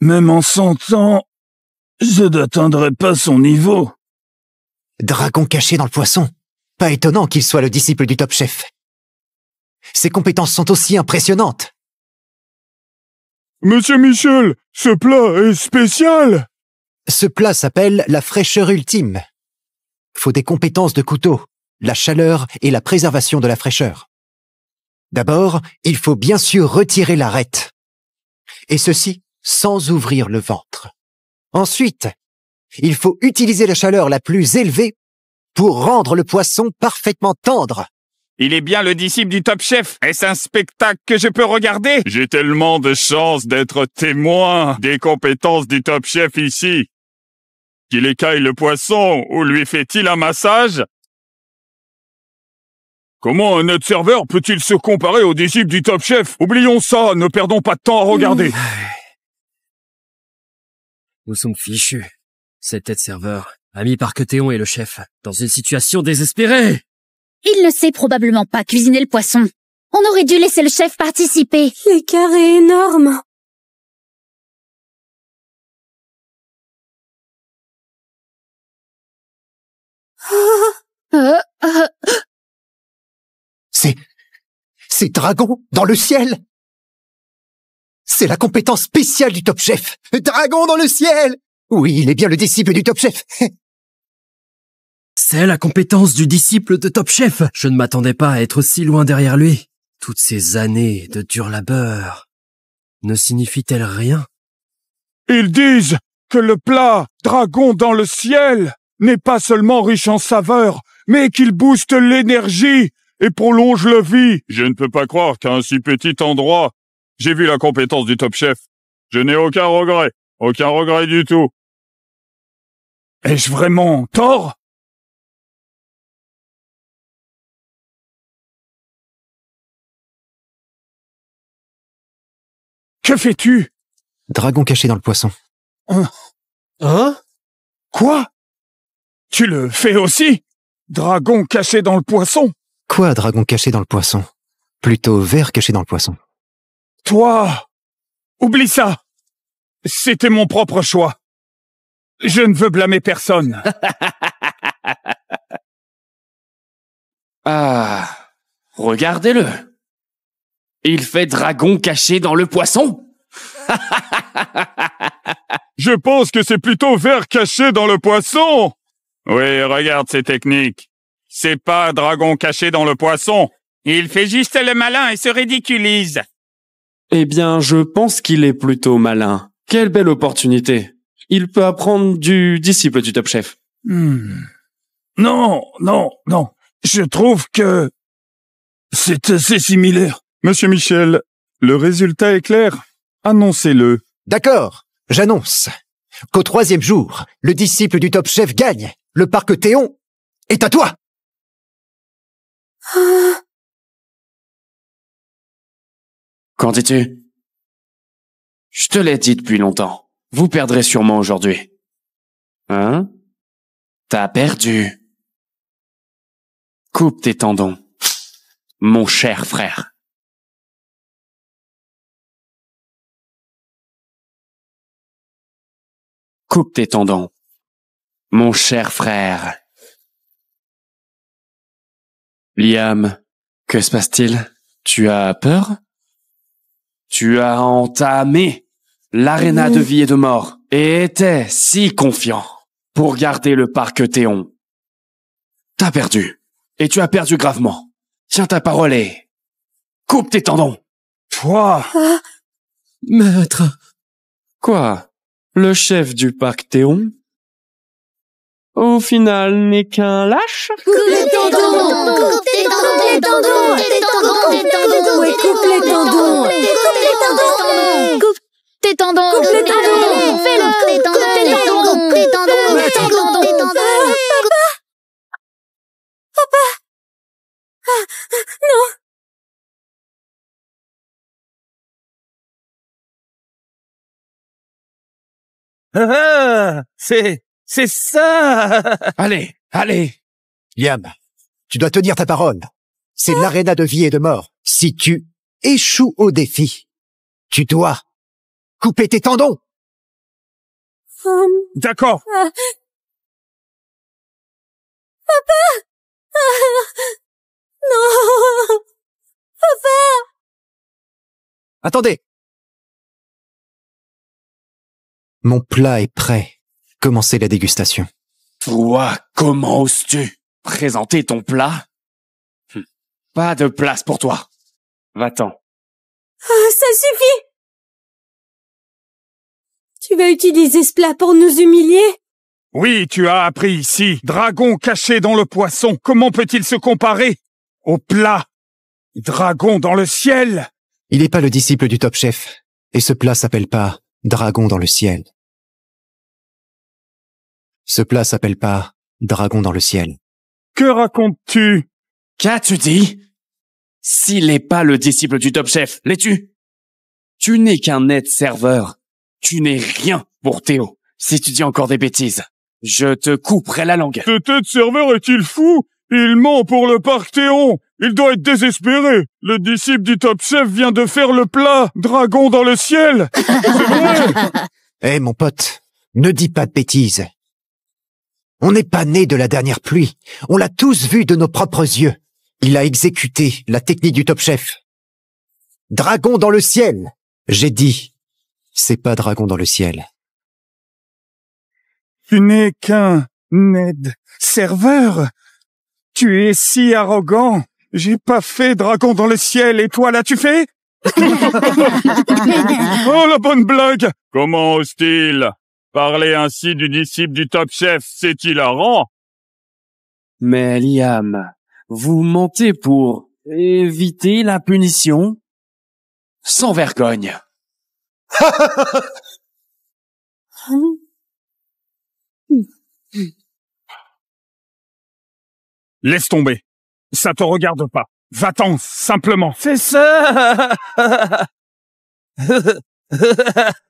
Même en 100 ans, je n'atteindrai pas son niveau. Dragon caché dans le poisson. Pas étonnant qu'il soit le disciple du Top Chef. Ses compétences sont aussi impressionnantes. Monsieur Michel, ce plat est spécial. Ce plat s'appelle la fraîcheur ultime. Faut des compétences de couteau, la chaleur et la préservation de la fraîcheur. D'abord, il faut bien sûr retirer l'arête. Et ceci sans ouvrir le ventre. Ensuite, il faut utiliser la chaleur la plus élevée pour rendre le poisson parfaitement tendre. Il est bien le disciple du Top Chef. Est-ce un spectacle que je peux regarder? J'ai tellement de chance d'être témoin des compétences du Top Chef ici. Qu'il écaille le poisson ou lui fait-il un massage? Comment un autre serveur peut-il se comparer au disciple du Top Chef? Oublions ça, ne perdons pas de temps à regarder. Nous sommes fichus. Cet aide-serveur, ami par Théon et le chef, dans une situation désespérée. Il ne sait probablement pas cuisiner le poisson. On aurait dû laisser le chef participer. L'écart est énorme. C'est Dragon dans le ciel. C'est la compétence spéciale du Top Chef. Dragon dans le ciel. Oui, il est bien le disciple du Top Chef. C'est la compétence du disciple de Top Chef. Je ne m'attendais pas à être si loin derrière lui. Toutes ces années de dur labeur ne signifient-elles rien? Ils disent que le plat Dragon dans le ciel n'est pas seulement riche en saveurs, mais qu'il booste l'énergie et prolonge la vie. Je ne peux pas croire qu'à un si petit endroit, j'ai vu la compétence du Top Chef. Je n'ai aucun regret. Aucun regret du tout. Ai-je vraiment tort? Que fais-tu? Dragon caché dans le poisson. Hein? Quoi? Tu le fais aussi? Dragon caché dans le poisson? Quoi, dragon caché dans le poisson? Plutôt ver caché dans le poisson. Toi! Oublie ça! C'était mon propre choix. Je ne veux blâmer personne. Ah, regardez-le. Il fait dragon caché dans le poisson. Je pense que c'est plutôt ver caché dans le poisson. Oui, regarde ces techniques. C'est pas dragon caché dans le poisson. Il fait juste le malin et se ridiculise. Eh bien, je pense qu'il est plutôt malin. Quelle belle opportunité. Il peut apprendre du disciple du Top Chef. Non. Je trouve que c'est assez similaire. Monsieur Michel, le résultat est clair. Annoncez-le. D'accord, j'annonce qu'au 3e jour, le disciple du Top Chef gagne. Le parc Théon est à toi. Qu'en dis-tu? Je te l'ai dit depuis longtemps. Vous perdrez sûrement aujourd'hui. Hein? T'as perdu. Coupe tes tendons, mon cher frère. Coupe tes tendons, mon cher frère. Liam, que se passe-t-il? Tu as peur? Tu as entamé l'aréna de vie et de mort et étais si confiant pour garder le parc Théon. T'as perdu. Et tu as perdu gravement. Tiens ta parole et coupe tes tendons. Toi! Maître. Quoi? Le chef du parc Théon? Au final, n'est qu'un lâche? Coupe les tendons! Coupe tes tendons! Tes tendons! Ouais, coupe les tendons! Coupe tes tendons. Coupe les tendons. Allez, fais-le. Coupe tes tendons. Coupe tes tendons. Coupe tes tendons. Coupe tes tendons. Coupe tes tendons. C'est ça! Allez! Liam, tu dois tenir ta parole. C'est l'aréna de vie et de mort. Si tu échoues au défi, tu dois couper tes tendons. D'accord. Non! Attendez. Mon plat est prêt. Commencez la dégustation. Toi, comment oses-tu présenter ton plat? Pas de place pour toi. Va-t'en. Ça suffit! Tu vas utiliser ce plat pour nous humilier? Oui, tu as appris ici. Dragon caché dans le poisson. Comment peut-il se comparer au plat? Dragon dans le ciel. Il n'est pas le disciple du Top Chef. Et ce plat s'appelle pas Dragon dans le ciel. Ce plat s'appelle pas Dragon dans le ciel. Que racontes-tu? Qu'as-tu dit? S'il n'est pas le disciple du Top Chef, l'es-tu? Tu n'es qu'un net serveur. Tu n'es rien pour Théo. Si tu dis encore des bêtises, je te couperai la langue. Ce tête serveur est-il fou? Il ment pour le parc Théon. Il doit être désespéré. Le disciple du Top Chef vient de faire le plat Dragon dans le ciel. C'est vrai. Eh, mon pote, ne dis pas de bêtises. On n'est pas né de la dernière pluie. On l'a tous vu de nos propres yeux. Il a exécuté la technique du Top Chef. Dragon dans le ciel. J'ai dit, c'est pas Dragon dans le ciel. Tu n'es qu'un Ned serveur. Tu es si arrogant. J'ai pas fait Dragon dans le ciel et toi l'as-tu fait? Oh, la bonne blague. Comment ose-t-il parler ainsi du disciple du Top Chef? C'est hilarant. Mais Liam, vous mentez pour éviter la punition? Sans vergogne. Laisse tomber. Ça te regarde pas. Va-t'en, simplement. C'est ça.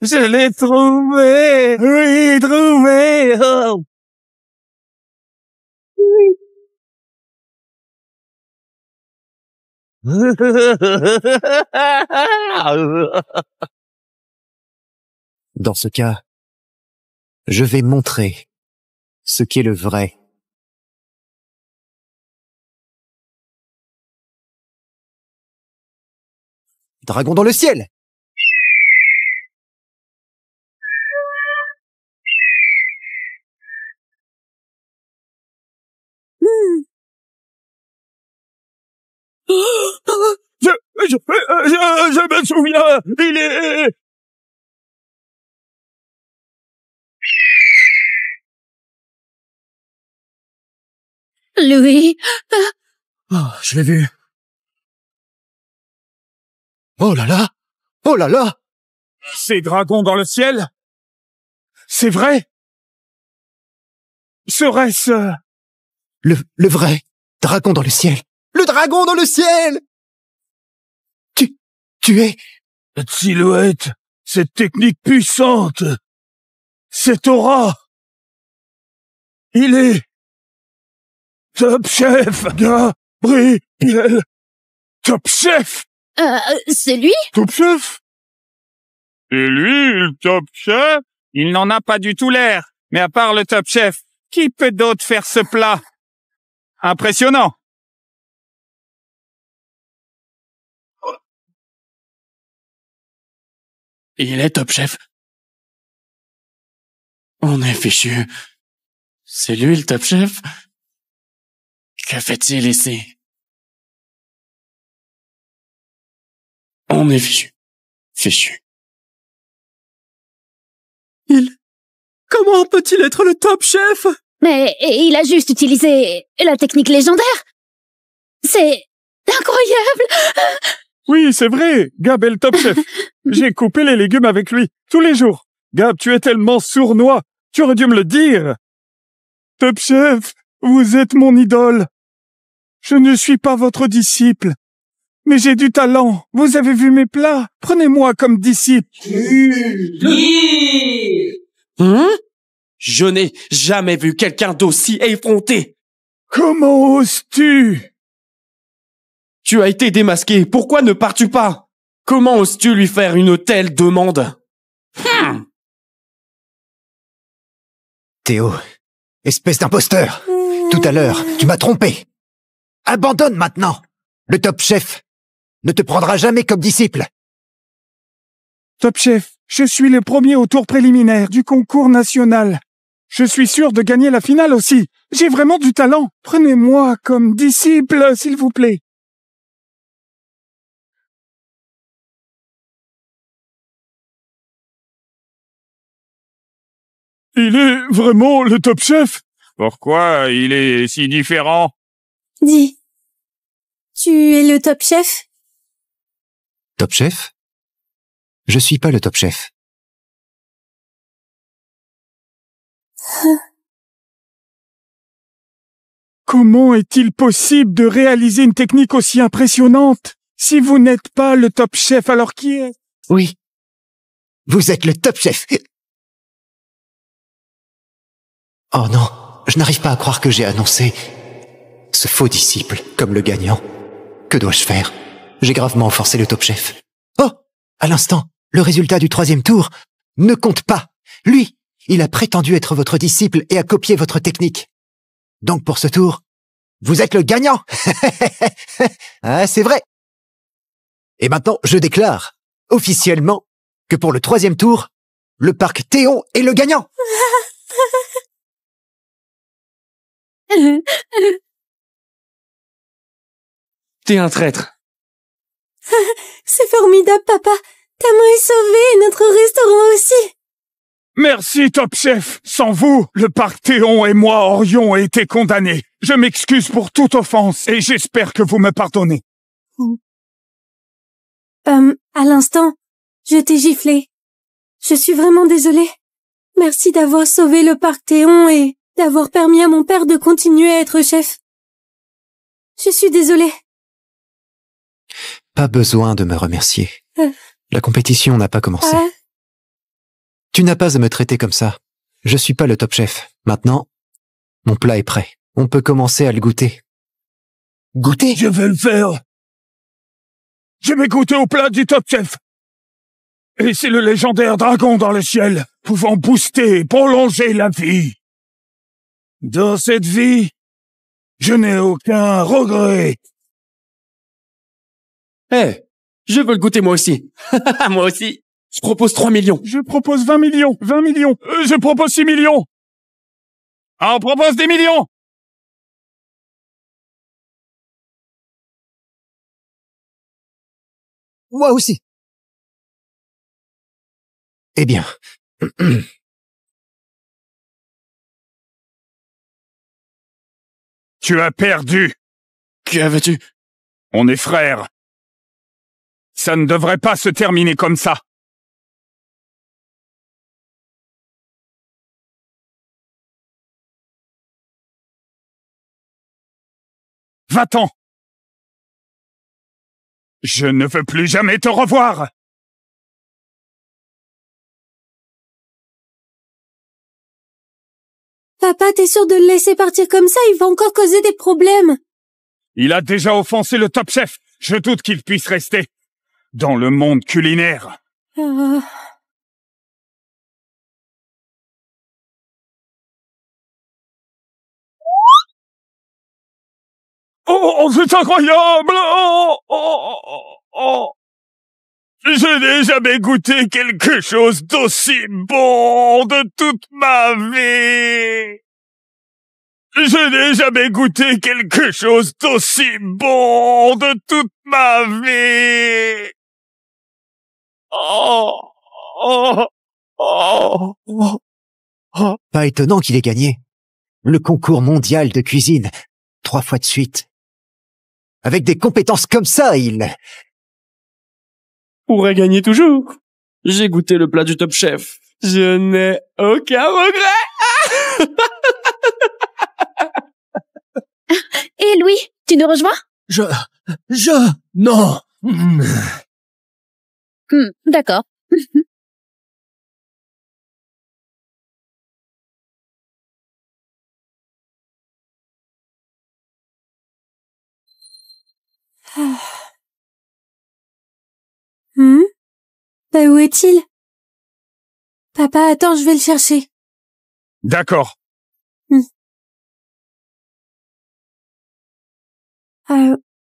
Je l'ai trouvé. Oui, trouvé. Oh. Dans ce cas, je vais montrer ce qu'est le vrai. Dragon dans le ciel! Je me souviens, il est... Louis. Oh, je l'ai vu. Oh là là! Oh là là! Ces dragons dans le ciel? C'est vrai? Serait-ce... Le vrai dragon dans le ciel! Le dragon dans le ciel! Tu es... Cette silhouette, cette technique puissante, cette aura... Il est... Top Chef Gabriel! Top Chef! C'est lui? Top Chef? C'est lui, le Top Chef? Il n'en a pas du tout l'air. Mais à part le Top Chef, qui peut d'autre faire ce plat? Impressionnant! Il est Top Chef. On est fichu. C'est lui le Top Chef? Que fait-il ici? On est fichu. Fichu. Comment peut-il être le Top Chef? Mais il a juste utilisé la technique légendaire. C'est incroyable. Oui, c'est vrai. Gab est le Top Chef. J'ai coupé les légumes avec lui, tous les jours. Gab, tu es tellement sournois. Tu aurais dû me le dire. Top Chef, vous êtes mon idole. Je ne suis pas votre disciple. Mais j'ai du talent. Vous avez vu mes plats. Prenez-moi comme disciple. Je n'ai jamais vu quelqu'un d'aussi effronté. Comment oses-tu? Tu as été démasqué. Pourquoi ne pars-tu pas? Comment oses-tu lui faire une telle demande? Théo, espèce d'imposteur! Tout à l'heure, tu m'as trompé! Abandonne maintenant! Le Top Chef ne te prendra jamais comme disciple! Top Chef, je suis le premier au tour préliminaire du concours national. Je suis sûr de gagner la finale aussi. J'ai vraiment du talent. Prenez-moi comme disciple, s'il vous plaît. Il est vraiment le Top Chef? Pourquoi il est si différent? Dis, tu es le Top Chef? Top Chef? Je suis pas le Top Chef. Comment est-il possible de réaliser une technique aussi impressionnante? Si vous n'êtes pas le Top Chef, alors qui est? Oui. Vous êtes le Top Chef. Oh non, je n'arrive pas à croire que j'ai annoncé ce faux disciple comme le gagnant. Que dois-je faire? J'ai gravement forcé le Top Chef. Oh! À l'instant, le résultat du 3e tour ne compte pas. Lui, il a prétendu être votre disciple et a copié votre technique. Donc pour ce tour, vous êtes le gagnant. Ah, c'est vrai. Et maintenant, je déclare officiellement que pour le 3e tour, le parc Théon est le gagnant. T'es un traître. C'est formidable, papa. Ta main est sauvée et notre restaurant aussi. Merci, Top Chef. Sans vous, le parc Théon et moi aurions été condamnés. Je m'excuse pour toute offense et j'espère que vous me pardonnez. À l'instant, je t'ai giflé. Je suis vraiment désolée. Merci d'avoir sauvé le parc Théon et d'avoir permis à mon père de continuer à être chef. Je suis désolée. Pas besoin de me remercier. La compétition n'a pas commencé. Ah. Tu n'as pas à me traiter comme ça. Je suis pas le top chef. Maintenant, mon plat est prêt. On peut commencer à le goûter. Goûter? Je vais le faire. Je vais goûter au plat du top chef. Et c'est le légendaire dragon dans le ciel, pouvant booster et prolonger la vie. Dans cette vie, je n'ai aucun regret. Eh, je veux le goûter moi aussi. Moi aussi. Je propose 3 millions. Je propose 20 millions. 20 millions. Je propose 6 millions. Ah, on propose 10 millions. Moi aussi. Eh bien. Tu as perdu. Qu'avais-tu? On est frères. Ça ne devrait pas se terminer comme ça. Va-t'en. Je ne veux plus jamais te revoir. Papa, t'es sûr de le laisser partir comme ça? Il va encore causer des problèmes. Il a déjà offensé le top chef. Je doute qu'il puisse rester dans le monde culinaire. Oh, c'est incroyable! Oh. Je n'ai jamais goûté quelque chose d'aussi bon de toute ma vie! Je n'ai jamais goûté quelque chose d'aussi bon de toute ma vie! Pas étonnant qu'il ait gagné. Le concours mondial de cuisine. 3 fois de suite. Avec des compétences comme ça, il... Pourrait gagner toujours. J'ai goûté le plat du top chef. Je n'ai aucun regret. Et Louis, tu nous rejoins? Non. D'accord. Où est-il? Papa, attends, je vais le chercher. D'accord.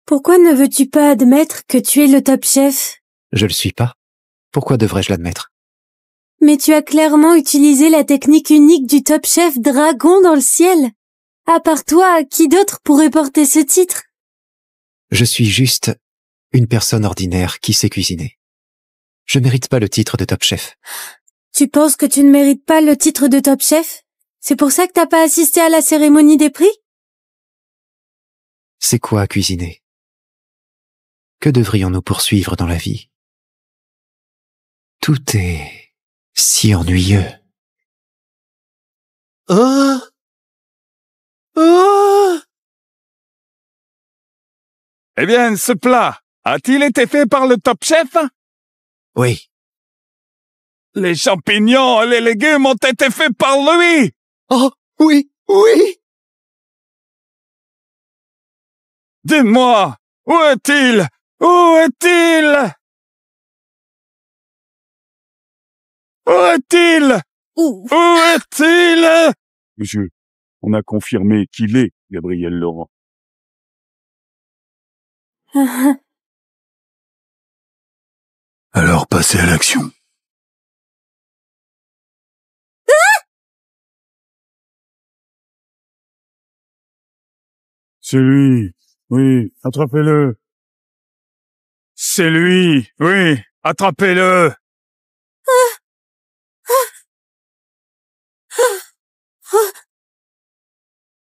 Pourquoi ne veux-tu pas admettre que tu es le top chef? Je le suis pas. Pourquoi devrais-je l'admettre? Mais tu as clairement utilisé la technique unique du top chef dragon dans le ciel. À part toi, qui d'autre pourrait porter ce titre? Je suis juste une personne ordinaire qui sait cuisiner. Je mérite pas le titre de top chef. Tu penses que tu ne mérites pas le titre de top chef? C'est pour ça que t'as pas assisté à la cérémonie des prix? C'est quoi cuisiner? Que devrions-nous poursuivre dans la vie? Tout est si ennuyeux. Eh bien, ce plat a-t-il été fait par le top chef? Oui. Les champignons et les légumes ont été faits par lui. Oh, oui. Dis-moi, où est-il? Où est-il? Où est-il? Où est-il? Monsieur, on a confirmé qu'il est Gabriel Laurent. Alors passez à l'action. C'est lui. Oui, attrapez-le. C'est lui. Oui, attrapez-le.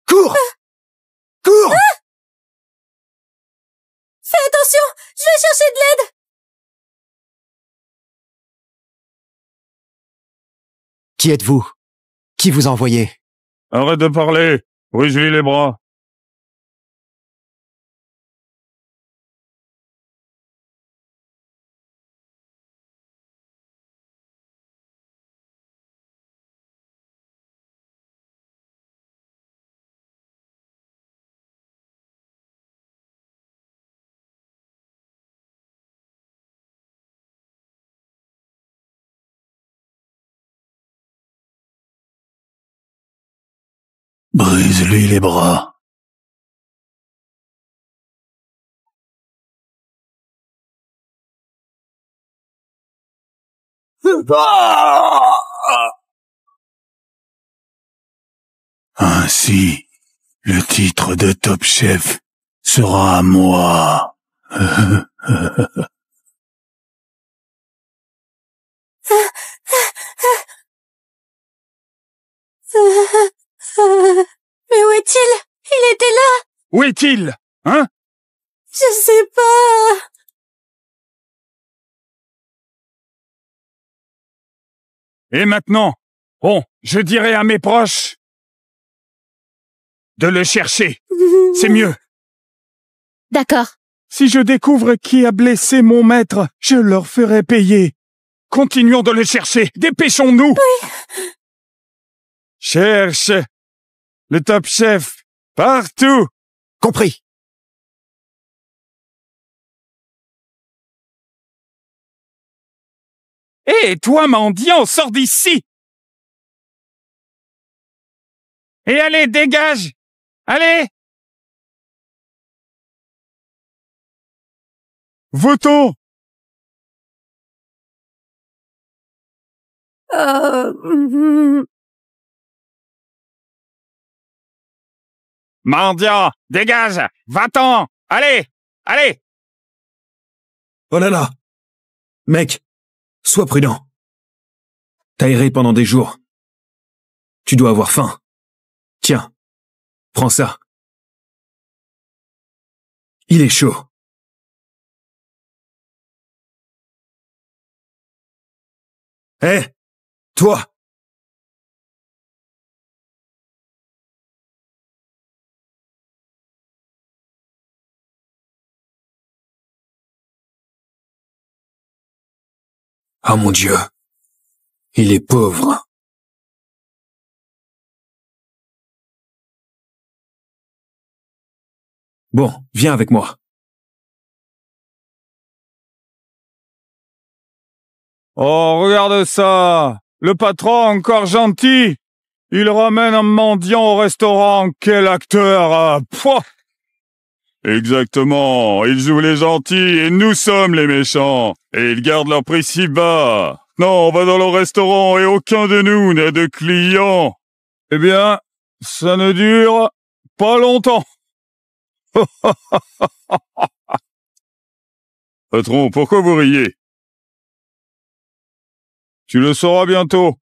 Cours! Cours! Fais attention, je vais chercher de l'aide. Qui êtes-vous? Qui vous a envoyé? Arrête de parler. Brise-lui les bras. Brise-lui les bras. Ainsi, le titre de Top Chef sera à moi. Mais où est-il? Il était là! Où est-il? Hein? Je sais pas! Et maintenant? Bon, je dirai à mes proches de le chercher. C'est mieux. D'accord. Si je découvre qui a blessé mon maître, je leur ferai payer. Continuons de le chercher. Dépêchons-nous. Oui. Cherche le Top Chef partout. Compris. Hé, toi, mendiant, sors d'ici. Et allez, dégage. Allez. Va-t'en! Mendiant, dégage. Va-t'en. Allez. Allez. Oh là là! Mec, sois prudent. T'as erré pendant des jours. Tu dois avoir faim. Tiens, prends ça. Il est chaud. Hé, toi! Ah mon Dieu, il est pauvre. Bon, viens avec moi. Oh, regarde ça. Le patron encore gentil. Il ramène un mendiant au restaurant. Quel acteur. Pouah. Exactement. Ils jouent les gentils et nous sommes les méchants. Et ils gardent leur prix si bas. Non, on va dans le restaurant et aucun de nous n'a de clients. Eh bien, ça ne dure pas longtemps. Patron, pourquoi vous riez? Tu le sauras bientôt.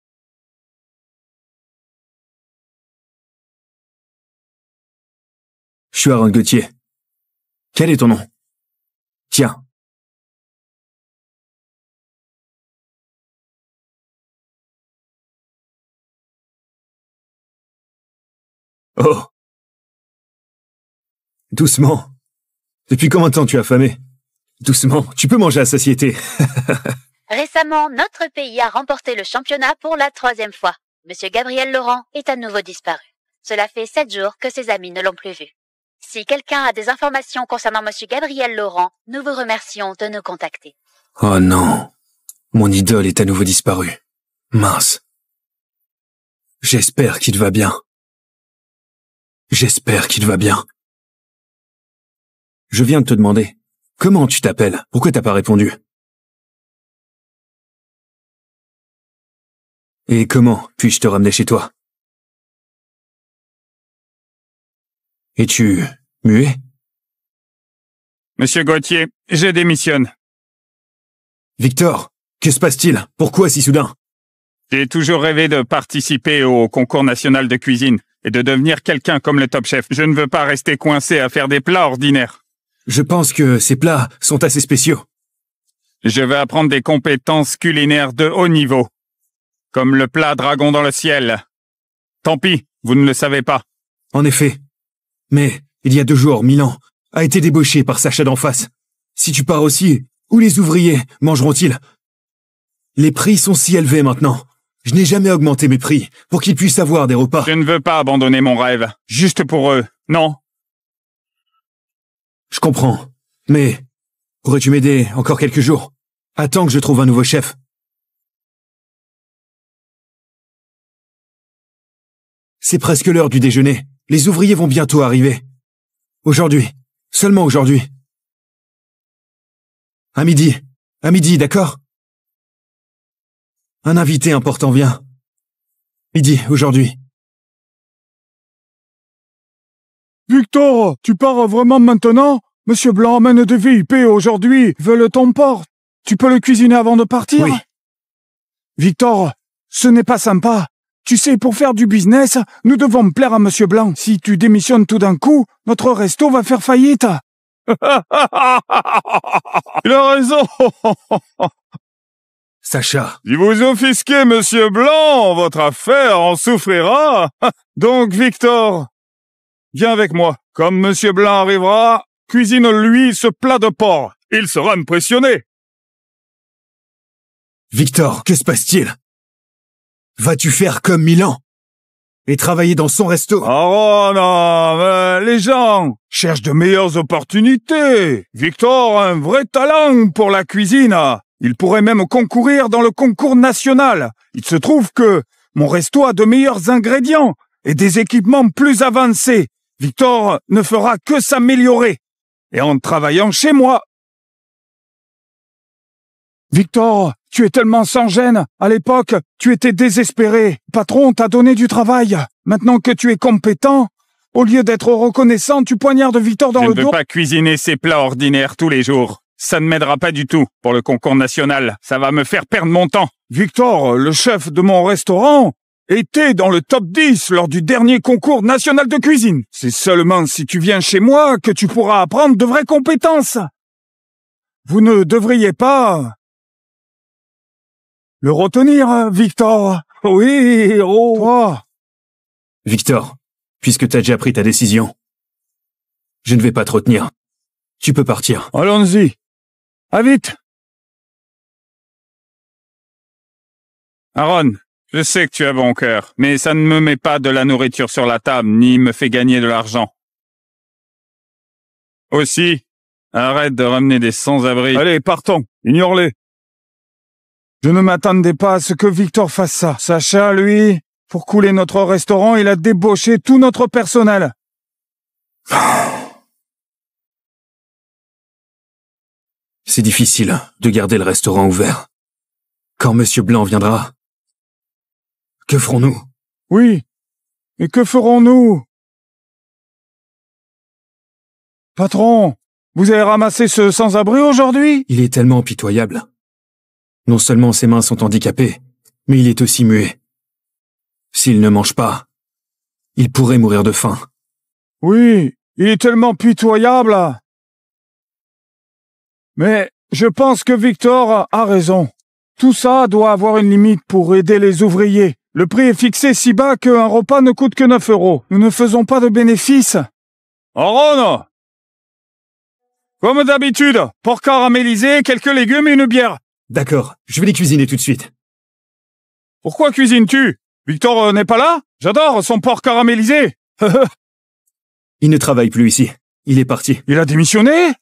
Je suis Aaron Gauthier. Quel est ton nom? Tiens. Oh. Doucement. Depuis combien de temps tu as affamé? Doucement, tu peux manger à satiété. Récemment, notre pays a remporté le championnat pour la 3e fois. Monsieur Gabriel Laurent est à nouveau disparu. Cela fait 7 jours que ses amis ne l'ont plus vu. Si quelqu'un a des informations concernant Monsieur Gabriel Laurent, nous vous remercions de nous contacter. Oh non. Mon idole est à nouveau disparu. Mince. J'espère qu'il va bien. J'espère qu'il va bien. Je viens de te demander. Comment tu t'appelles? Pourquoi t'as pas répondu? Et comment puis-je te ramener chez toi? Es-tu muet? Monsieur Gauthier, je démissionne. Victor, que se passe-t-il? Pourquoi si soudain? J'ai toujours rêvé de participer au concours national de cuisine et de devenir quelqu'un comme le Top Chef. Je ne veux pas rester coincé à faire des plats ordinaires. Je pense que ces plats sont assez spéciaux. Je vais apprendre des compétences culinaires de haut niveau. Comme le plat dragon dans le ciel. Tant pis, vous ne le savez pas. En effet. Mais, il y a 2 jours, Milan a été débauché par Sacha d'en face. Si tu pars aussi, où les ouvriers mangeront-ils? Les prix sont si élevés maintenant. Je n'ai jamais augmenté mes prix pour qu'ils puissent avoir des repas. Je ne veux pas abandonner mon rêve, juste pour eux, non? Je comprends. Mais, pourrais-tu m'aider encore quelques jours? Attends que je trouve un nouveau chef. C'est presque l'heure du déjeuner. Les ouvriers vont bientôt arriver. Aujourd'hui. Seulement aujourd'hui. À midi, d'accord? Un invité important vient. Midi, aujourd'hui. Victor, tu pars vraiment maintenant? Monsieur Blanc amène des VIP aujourd'hui, veulent ton porc. Tu peux le cuisiner avant de partir? Oui. Victor, ce n'est pas sympa. Tu sais, pour faire du business, nous devons plaire à Monsieur Blanc. Si tu démissionnes tout d'un coup, notre resto va faire faillite. Il a raison. Sacha. Si vous offusquez Monsieur Blanc, votre affaire en souffrira. Donc, Victor, viens avec moi. Comme Monsieur Blanc arrivera, cuisine-lui ce plat de porc. Il sera impressionné. Victor, que se passe-t-il? Vas-tu faire comme Milan et travailler dans son resto? Oh non, mais les gens cherchent de meilleures opportunités. Victor a un vrai talent pour la cuisine. Il pourrait même concourir dans le concours national. Il se trouve que mon resto a de meilleurs ingrédients et des équipements plus avancés. Victor ne fera que s'améliorer. Et en travaillant chez moi. Victor, tu es tellement sans gêne. À l'époque, tu étais désespéré. Patron t'a donné du travail. Maintenant que tu es compétent, au lieu d'être reconnaissant, tu poignardes Victor dans le dos. Je ne veux pas cuisiner ces plats ordinaires tous les jours. Ça ne m'aidera pas du tout pour le concours national. Ça va me faire perdre mon temps. Victor, le chef de mon restaurant, était dans le top 10 lors du dernier concours national de cuisine. C'est seulement si tu viens chez moi que tu pourras apprendre de vraies compétences. Vous ne devriez pas le retenir, Victor. Oui, oh. Toi. Victor, puisque t'as déjà pris ta décision, je ne vais pas te retenir. Tu peux partir. Allons-y. À vite. Aaron, je sais que tu as bon cœur, mais ça ne me met pas de la nourriture sur la table, ni me fait gagner de l'argent. Aussi, arrête de ramener des sans-abri. Allez, partons. Ignore-les. Je ne m'attendais pas à ce que Victor fasse ça. Sacha, lui, pour couler notre restaurant, il a débauché tout notre personnel. C'est difficile de garder le restaurant ouvert. Quand Monsieur Blanc viendra, que ferons-nous? Oui, et que ferons-nous? Patron, vous avez ramassé ce sans-abri aujourd'hui? Il est tellement pitoyable. Non seulement ses mains sont handicapées, mais il est aussi muet. S'il ne mange pas, il pourrait mourir de faim. Oui, il est tellement pitoyable. Mais je pense que Victor a raison. Tout ça doit avoir une limite pour aider les ouvriers. Le prix est fixé si bas qu'un repas ne coûte que 9 €. Nous ne faisons pas de bénéfices. Aaron! Comme d'habitude, porc caramélisé, quelques légumes et une bière. D'accord, je vais les cuisiner tout de suite. Pourquoi cuisines-tu? Victor n'est pas là? J'adore son porc caramélisé. Il ne travaille plus ici. Il est parti. Il a démissionné?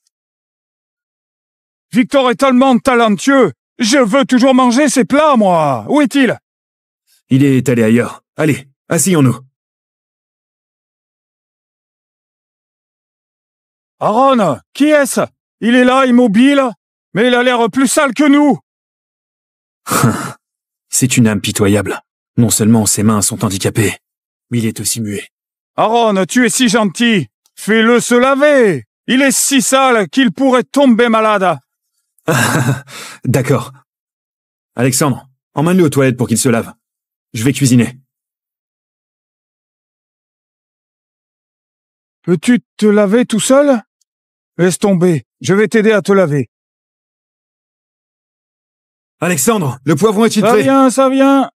Victor est tellement talentueux. Je veux toujours manger ses plats, moi. Où est-il? Il est allé ailleurs. Allez, asseyons-nous. Aaron, qui est-ce? Il est là, immobile, mais il a l'air plus sale que nous. C'est une âme pitoyable. Non seulement ses mains sont handicapées, mais il est aussi muet. Aaron, tu es si gentil. Fais-le se laver. Il est si sale qu'il pourrait tomber malade. D'accord. Alexandre, emmène-le aux toilettes pour qu'il se lave. Je vais cuisiner. Peux-tu te laver tout seul? Laisse tomber. Je vais t'aider à te laver. Alexandre, le poivron est-il prêt? Ça vient.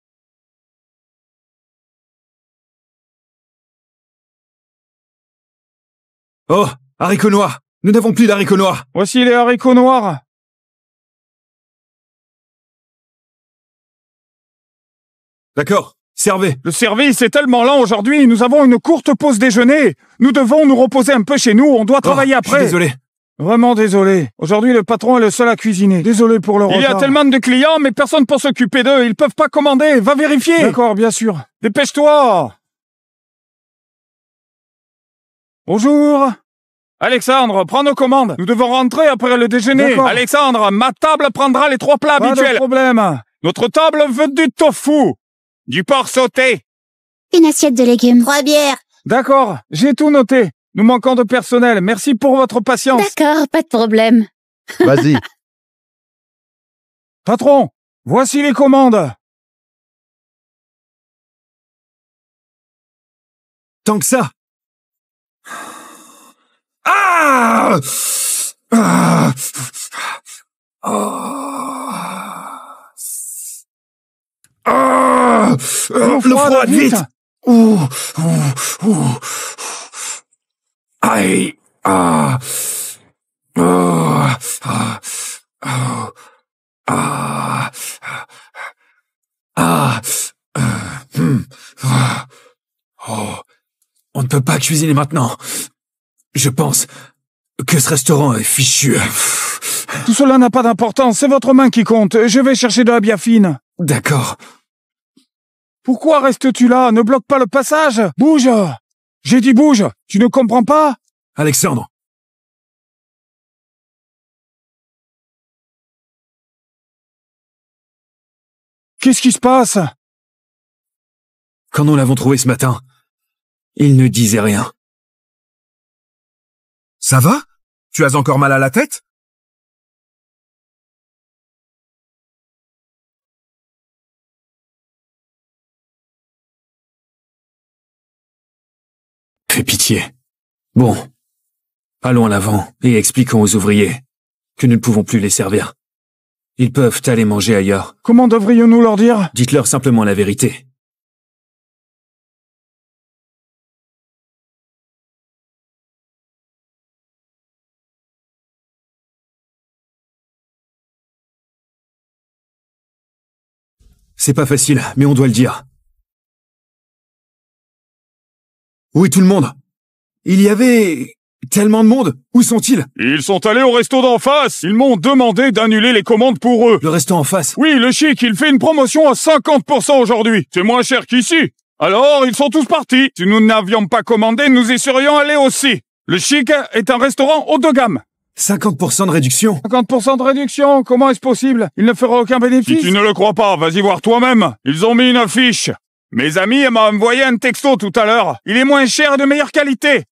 Oh, haricots noirs. Nous n'avons plus d'haricots noirs. Voici les haricots noirs. D'accord, servez. Le service est tellement lent aujourd'hui, nous avons une courte pause déjeuner. Nous devons nous reposer un peu chez nous, on doit travailler Je suis après. désolé. Vraiment désolé. Aujourd'hui, le patron est le seul à cuisiner. Désolé pour le retard. Il y a tellement de clients, mais personne pour s'occuper d'eux. Ils peuvent pas commander. Va vérifier. D'accord, bien sûr. Dépêche-toi. Bonjour. Alexandre, prends nos commandes. Nous devons rentrer après le déjeuner. Alexandre, ma table prendra les 3 plats habituels. Pas de problème. Notre table veut du tofu, du porc sauté. Une assiette de légumes. 3 bières. D'accord, j'ai tout noté. Nous manquons de personnel. Merci pour votre patience. D'accord, pas de problème. Vas-y. Patron, voici les commandes. Tant que ça. Ah! Ah! Ah! Le froid, vite! Ouh! Ouh! Ouh! Aïe! Ah! Oh! Ah! Oh! Ah! Ah! Ah! Oh! On ne peut pas cuisiner maintenant. Je pense que ce restaurant est fichu. Tout cela n'a pas d'importance, c'est votre main qui compte. Je vais chercher de la bière fine. D'accord. Pourquoi restes-tu là? Ne bloque pas le passage. Bouge! J'ai dit bouge. Tu ne comprends pas? Alexandre. Qu'est-ce qui se passe? Quand nous l'avons trouvé ce matin, il ne disait rien. Ça va? Tu as encore mal à la tête? Fais pitié. Bon. Allons en avant et expliquons aux ouvriers que nous ne pouvons plus les servir. Ils peuvent aller manger ailleurs. Comment devrions-nous leur dire? Dites-leur simplement la vérité. C'est pas facile, mais on doit le dire. Où est tout le monde? Il y avait tellement de monde. Où sont-ils? Ils sont allés au resto d'en face. Ils m'ont demandé d'annuler les commandes pour eux. Le resto en face? Oui, le Chic, il fait une promotion à 50% aujourd'hui. C'est moins cher qu'ici. Alors, ils sont tous partis. Si nous n'avions pas commandé, nous y serions allés aussi. Le Chic est un restaurant haut de gamme. 50% de réduction? 50% de réduction? Comment est-ce possible? Il ne fera aucun bénéfice? Si tu ne le crois pas, vas-y voir toi-même. Ils ont mis une affiche. Mes amis m'ont envoyé un texto tout à l'heure. Il est moins cher et de meilleure qualité.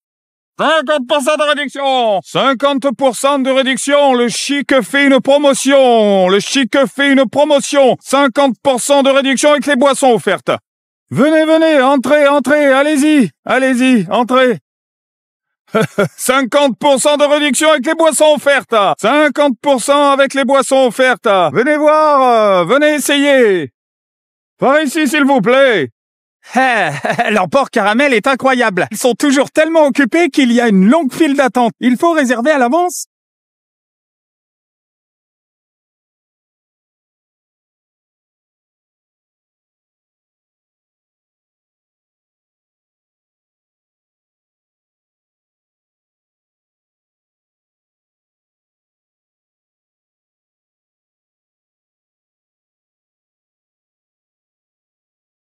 50% de réduction! 50% de réduction! Le Chic fait une promotion! Le Chic fait une promotion! 50% de réduction avec les boissons offertes! Venez, venez, entrez, entrez, allez-y! Allez-y, entrez! 50% de réduction avec les boissons offertes! 50% avec les boissons offertes! Venez voir! Venez essayer! Par ici, s'il vous plaît! Leur porc caramel est incroyable. Ils sont toujours tellement occupés qu'il y a une longue file d'attente. Il faut réserver à l'avance.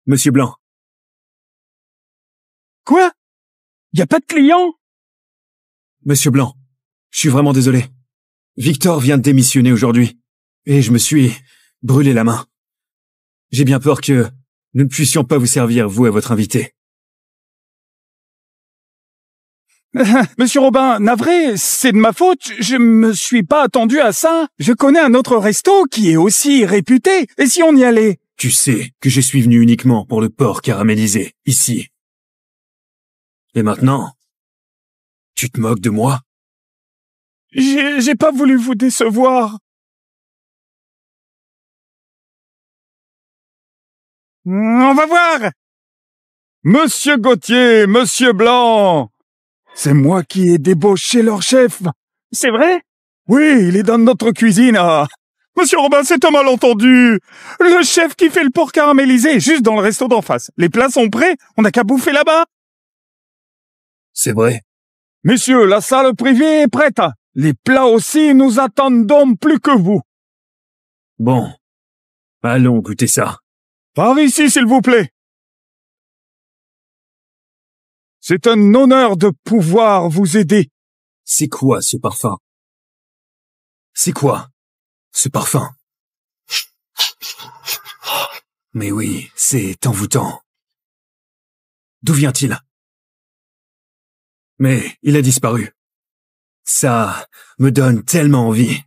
Monsieur Blanc. Quoi? Y a pas de clients? Monsieur Blanc, je suis vraiment désolé. Victor vient de démissionner aujourd'hui. Et je me suis brûlé la main. J'ai bien peur que nous ne puissions pas vous servir, vous et votre invité. Monsieur Robin, navré, c'est de ma faute. Je me suis pas attendu à ça. Je connais un autre resto qui est aussi réputé. Et si on y allait? Tu sais que je suis venu uniquement pour le porc caramélisé, ici. Et maintenant, tu te moques de moi? J'ai pas voulu vous décevoir. On va voir. Monsieur Gauthier, Monsieur Blanc, C'est moi qui ai débauché leur chef. C'est vrai? Oui, il est dans notre cuisine. Monsieur Robin, c'est un malentendu. Le chef qui fait le porc caramélisé est juste dans le resto d'en face. Les plats sont prêts, on n'a qu'à bouffer là-bas. C'est vrai. Messieurs, la salle privée est prête. Les plats aussi, nous attendons plus que vous. Bon. Allons goûter ça. Par ici, s'il vous plaît. C'est un honneur de pouvoir vous aider. C'est quoi ce parfum? C'est quoi ce parfum? Mais oui, c'est envoûtant. D'où vient-il? Mais il a disparu. Ça me donne tellement envie.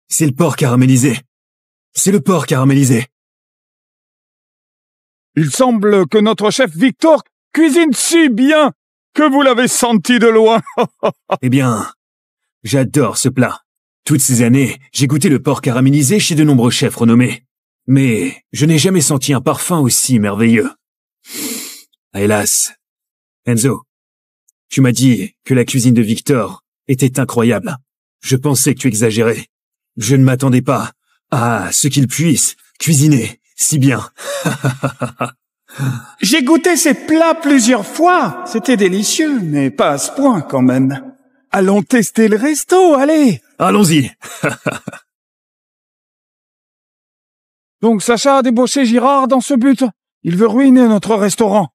C'est le porc caramélisé. C'est le porc caramélisé. Il semble que notre chef Victor cuisine si bien que vous l'avez senti de loin. Eh bien, j'adore ce plat. Toutes ces années, j'ai goûté le porc caramélisé chez de nombreux chefs renommés. Mais je n'ai jamais senti un parfum aussi merveilleux. Hélas. Enzo, tu m'as dit que la cuisine de Victor était incroyable. Je pensais que tu exagérais. Je ne m'attendais pas à ce qu'il puisse cuisiner si bien. J'ai goûté ces plats plusieurs fois. C'était délicieux, mais pas à ce point quand même. Allons tester le resto, allez. Allons-y. Donc Sacha a débauché Girard dans ce but. Il veut ruiner notre restaurant.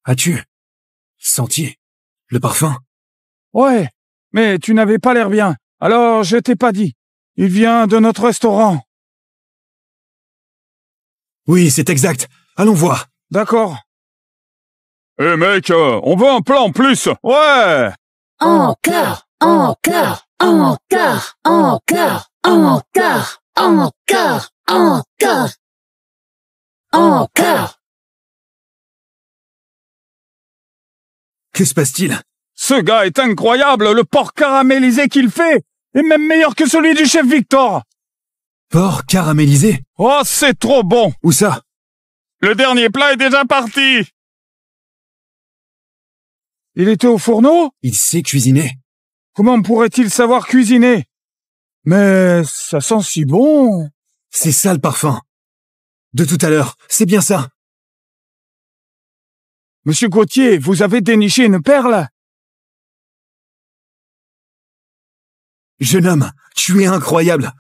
As-tu senti le parfum? Ouais, mais tu n'avais pas l'air bien. Alors je t'ai pas dit. Il vient de notre restaurant. Oui, c'est exact. Allons voir. D'accord. Eh mec, on veut un plat en plus. Ouais. Encore, encore, encore, encore, encore, encore, encore, encore. Que se passe-t-il? Ce gars est incroyable, le porc caramélisé qu'il fait est même meilleur que celui du chef Victor. Porc caramélisé? Oh, c'est trop bon. Où ça? Le dernier plat est déjà parti. Il était au fourneau? Il sait cuisiner. Comment pourrait-il savoir cuisiner? Mais ça sent si bon. C'est ça le parfum. De tout à l'heure, c'est bien ça. Monsieur Gauthier, vous avez déniché une perle? Jeune homme, tu es incroyable.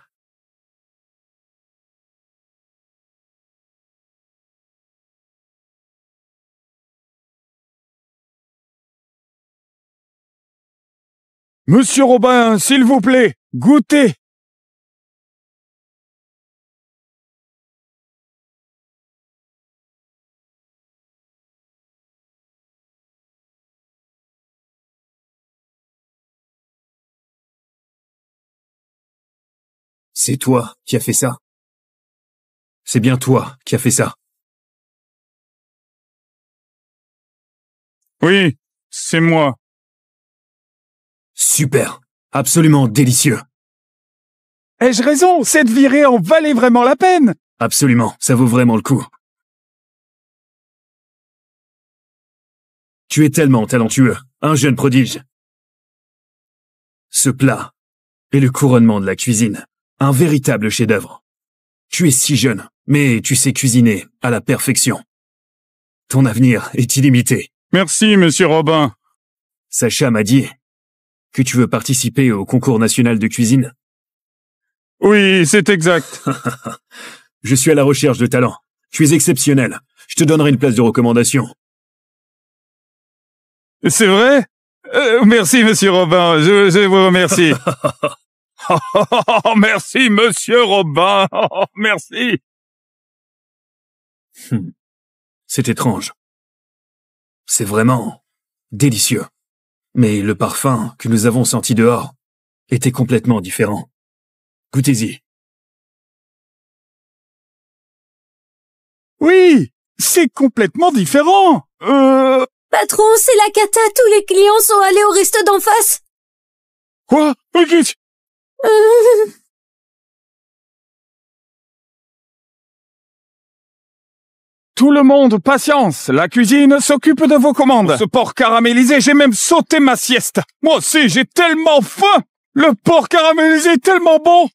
Monsieur Robin, s'il vous plaît, goûtez. C'est toi qui as fait ça. C'est bien toi qui as fait ça. Oui, c'est moi. Super. Absolument délicieux. Ai-je raison? Cette virée en valait vraiment la peine. Absolument, ça vaut vraiment le coup. Tu es tellement talentueux, un jeune prodige. Ce plat est le couronnement de la cuisine, un véritable chef-d'œuvre. Tu es si jeune, mais tu sais cuisiner à la perfection. Ton avenir est illimité. Merci, monsieur Robin. Sacha m'a dit que tu veux participer au concours national de cuisine. Oui, c'est exact. Je suis à la recherche de talent. Tu es exceptionnel. Je te donnerai une place de recommandation. C'est vrai? Merci, monsieur Robin. Je vous remercie. Merci, monsieur Robin. Merci. C'est étrange. C'est vraiment délicieux. Mais le parfum que nous avons senti dehors était complètement différent. Goûtez-y. Oui, c'est complètement différent. Patron, c'est la cata, tous les clients sont allés au resto d'en face. Quoi? Tout le monde, patience. La cuisine s'occupe de vos commandes. Ce porc caramélisé, j'ai même sauté ma sieste. Moi aussi, j'ai tellement faim. Le porc caramélisé est tellement bon.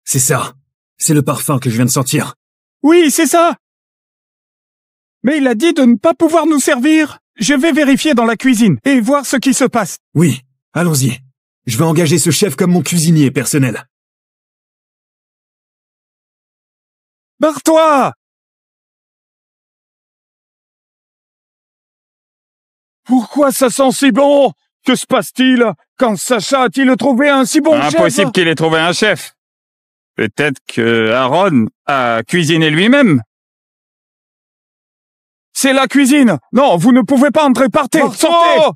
C'est ça. C'est le parfum que je viens de sentir. Oui, c'est ça. Mais il a dit de ne pas pouvoir nous servir. Je vais vérifier dans la cuisine et voir ce qui se passe. Oui, allons-y. Je vais engager ce chef comme mon cuisinier personnel. Barre-toi! Pourquoi ça sent si bon? Que se passe-t-il? Quand Sacha a-t-il trouvé un si bon chef? Impossible qu'il ait trouvé un chef. Peut-être que Aaron a cuisiné lui-même. C'est la cuisine! Non, vous ne pouvez pas entrer, partez! Sortez!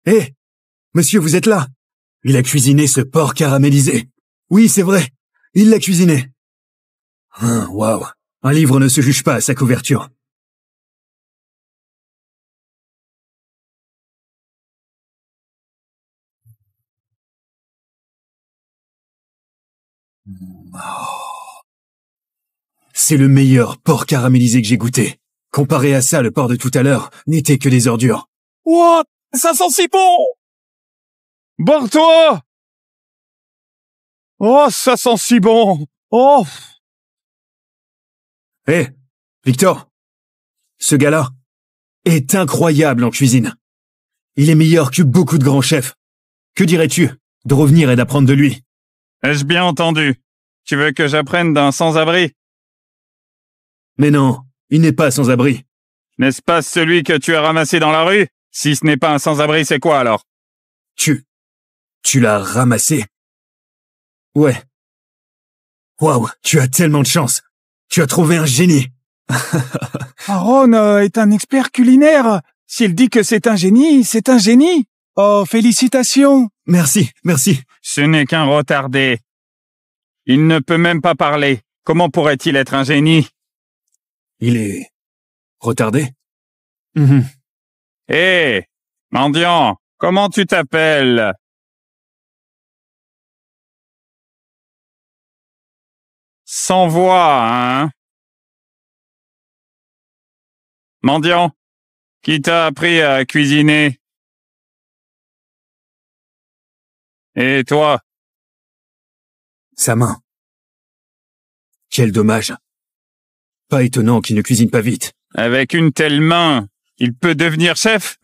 Hé! Monsieur, vous êtes là? Il a cuisiné ce porc caramélisé. Oui, c'est vrai. Il l'a cuisiné. Waouh. Un livre ne se juge pas à sa couverture. C'est le meilleur porc caramélisé que j'ai goûté. Comparé à ça, le porc de tout à l'heure n'était que des ordures. What? Ça sent si bon! Barre-toi! Oh, ça sent si bon! Oh! Hé, Victor, ce gars-là est incroyable en cuisine. Il est meilleur que beaucoup de grands chefs. Que dirais-tu de revenir et d'apprendre de lui? Ai-je bien entendu? Tu veux que j'apprenne d'un sans-abri? Mais non, il n'est pas sans abri. N'est-ce pas celui que tu as ramassé dans la rue? Si ce n'est pas un sans-abri, c'est quoi alors? Tu l'as ramassé? Ouais. Waouh, tu as tellement de chance. Tu as trouvé un génie. Aaron est un expert culinaire. S'il dit que c'est un génie, c'est un génie. Oh, félicitations. Merci, merci. Ce n'est qu'un retardé. Il ne peut même pas parler. Comment pourrait-il être un génie? Il est retardé? Hé, mendiant, comment tu t'appelles? Sans voix, hein? Mendiant, qui t'a appris à cuisiner? Et toi? Sa main. Quel dommage. Pas étonnant qu'il ne cuisine pas vite. Avec une telle main, il peut devenir chef?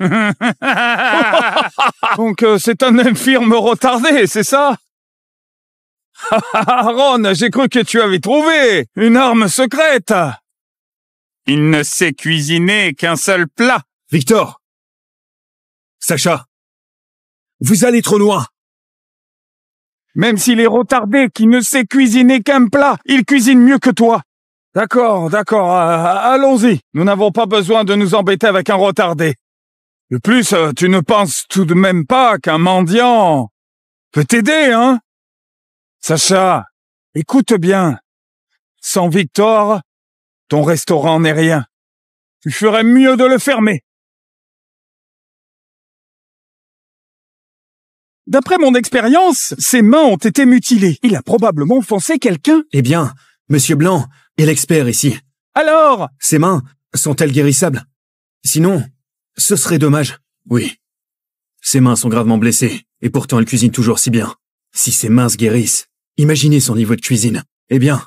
Donc c'est un infirme retardé, c'est ça? Aaron, j'ai cru que tu avais trouvé une arme secrète. Il ne sait cuisiner qu'un seul plat. Victor! Sacha! Vous allez trop loin! Même s'il est retardé, qui ne sait cuisiner qu'un plat, il cuisine mieux que toi. D'accord, allons-y. Nous n'avons pas besoin de nous embêter avec un retardé. De plus, tu ne penses tout de même pas qu'un mendiant peut t'aider, hein? Sacha, écoute bien. Sans Victor, ton restaurant n'est rien. Tu ferais mieux de le fermer. D'après mon expérience, ses mains ont été mutilées. Il a probablement offensé quelqu'un. Eh bien, Monsieur Blanc est l'expert ici. Alors? Ses mains sont-elles guérissables? Sinon, ce serait dommage. Oui. Ses mains sont gravement blessées, et pourtant elle cuisine toujours si bien. Si ses mains se guérissent, imaginez son niveau de cuisine. Eh bien...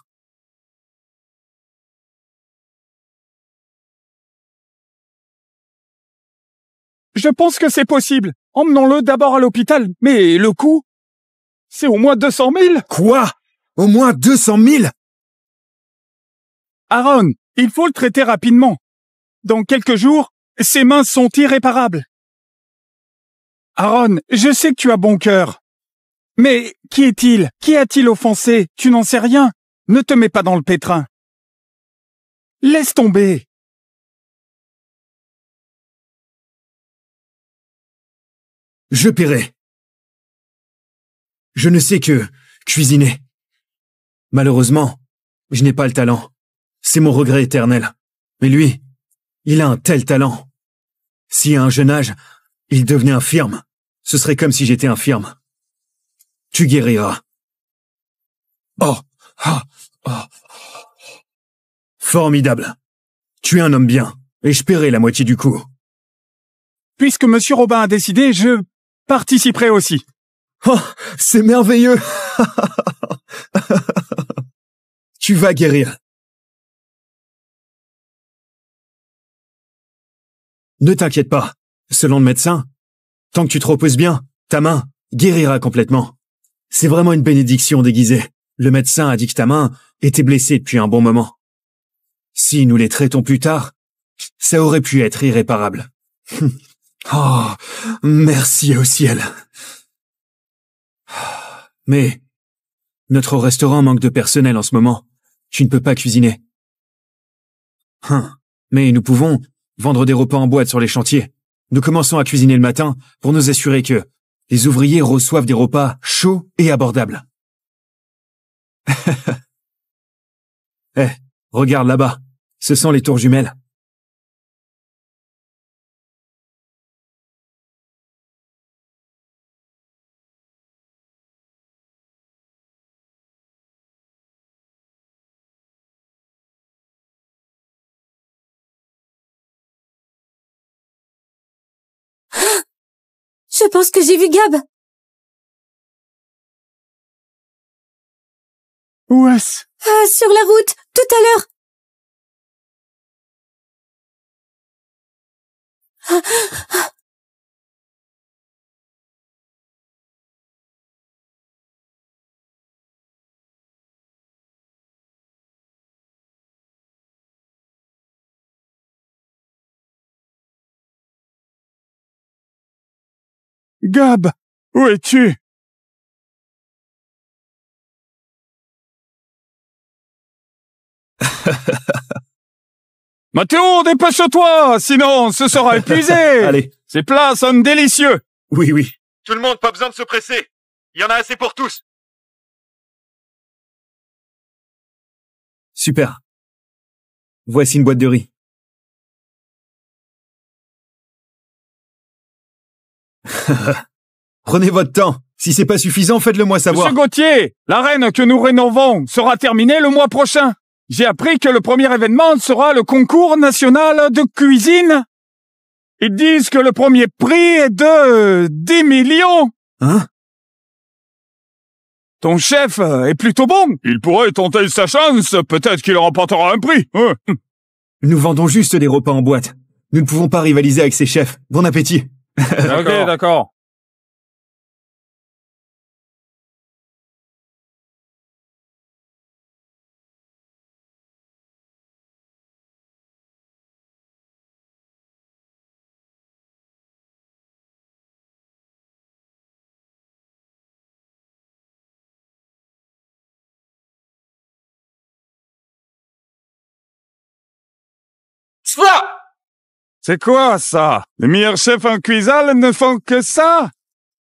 Je pense que c'est possible. Emmenons-le d'abord à l'hôpital. Mais le coût, c'est au moins 200 000. Quoi? Au moins 200 000? Aaron, il faut le traiter rapidement. Dans quelques jours, ses mains sont irréparables. Aaron, je sais que tu as bon cœur. Mais qui est-il? Qui a-t-il offensé? Tu n'en sais rien. Ne te mets pas dans le pétrin. Laisse tomber. Je paierai. Je ne sais que cuisiner. Malheureusement, je n'ai pas le talent. C'est mon regret éternel. Mais lui, il a un tel talent. Si à un jeune âge, il devenait infirme, ce serait comme si j'étais infirme. Tu guériras. Oh, oh, oh. Formidable. Tu es un homme bien, et je paierai la moitié du coût. Puisque Monsieur Robin a décidé, je participerai aussi. Oh, c'est merveilleux. Tu vas guérir. Ne t'inquiète pas. Selon le médecin, tant que tu te reposes bien, ta main guérira complètement. C'est vraiment une bénédiction déguisée. Le médecin a dit que ta main était blessée depuis un bon moment. Si nous les traitons plus tard, ça aurait pu être irréparable. Oh, merci au ciel. Mais notre restaurant manque de personnel en ce moment. Tu ne peux pas cuisiner. Mais nous pouvons vendre des repas en boîte sur les chantiers. Nous commençons à cuisiner le matin pour nous assurer que les ouvriers reçoivent des repas chauds et abordables. Regarde là-bas. Ce sont les tours jumelles. Je pense que j'ai vu Gab. Où est-ce? Ah, sur la route, tout à l'heure. Gab, où es-tu? Mathéo, dépêche-toi, sinon ce sera épuisé. Allez. Ces plats sont délicieux. Oui, oui. Tout le monde, pas besoin de se presser. Il y en a assez pour tous. Super. Voici une boîte de riz. Prenez votre temps. Si c'est pas suffisant, faites-le moi savoir. Monsieur Gauthier, l'arène que nous rénovons sera terminée le mois prochain. J'ai appris que le premier événement sera le concours national de cuisine. Ils disent que le premier prix est de 10 millions. Hein? Ton chef est plutôt bon. Il pourrait tenter sa chance. Peut-être qu'il remportera un prix. Nous vendons juste des repas en boîte. Nous ne pouvons pas rivaliser avec ces chefs. Bon appétit. Ok, d'accord. C'est quoi ça? Les meilleurs chefs en cuisine ne font que ça?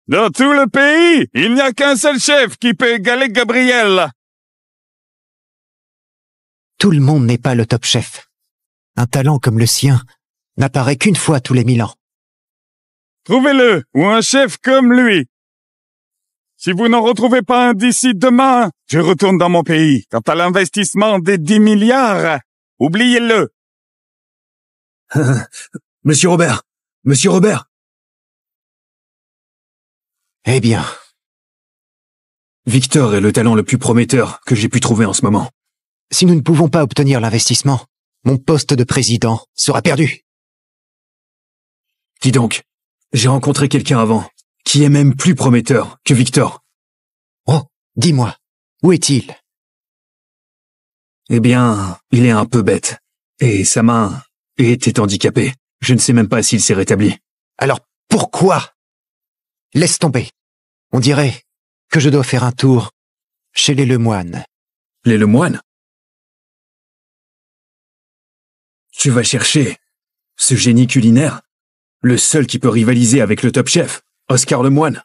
Dans tout le pays, il n'y a qu'un seul chef qui peut égaler Gabriel. Tout le monde n'est pas le top chef. Un talent comme le sien n'apparaît qu'une fois tous les 1000 ans. Trouvez-le, ou un chef comme lui. Si vous n'en retrouvez pas un d'ici demain, je retourne dans mon pays. Quant à l'investissement des 10 milliards, oubliez-le. Monsieur Robert! Monsieur Robert! Eh bien, Victor est le talent le plus prometteur que j'ai pu trouver en ce moment. si nous ne pouvons pas obtenir l'investissement, mon poste de président sera perdu. Dis donc, j'ai rencontré quelqu'un avant, qui est même plus prometteur que Victor. Oh, dis-moi, où est-il? Eh bien, il est un peu bête. Et sa main était handicapée. Je ne sais même pas s'il s'est rétabli. Alors pourquoi? Laisse tomber. On dirait que je dois faire un tour chez les Lemoine. Les Lemoine? Tu vas chercher ce génie culinaire? Le seul qui peut rivaliser avec le top chef, Oscar Lemoine.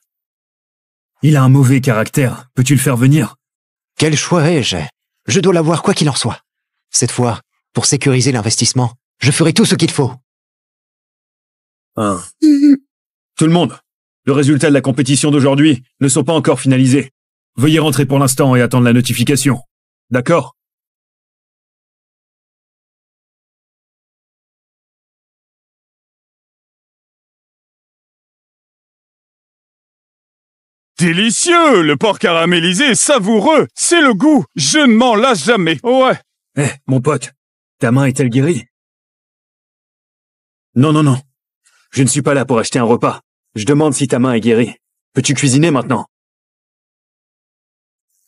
Il a un mauvais caractère. Peux-tu le faire venir? Quel choix ai-je? Je dois l'avoir quoi qu'il en soit. Cette fois, pour sécuriser l'investissement, je ferai tout ce qu'il faut. Tout le monde, le résultat de la compétition d'aujourd'hui ne sont pas encore finalisés. Veuillez rentrer pour l'instant et attendre la notification. D'accord? Délicieux! Le porc caramélisé est savoureux! C'est le goût! Je ne m'en lasse jamais! Ouais! Eh, mon pote, ta main est-elle guérie? Non, non, non. Je ne suis pas là pour acheter un repas. Je demande si ta main est guérie. Peux-tu cuisiner maintenant?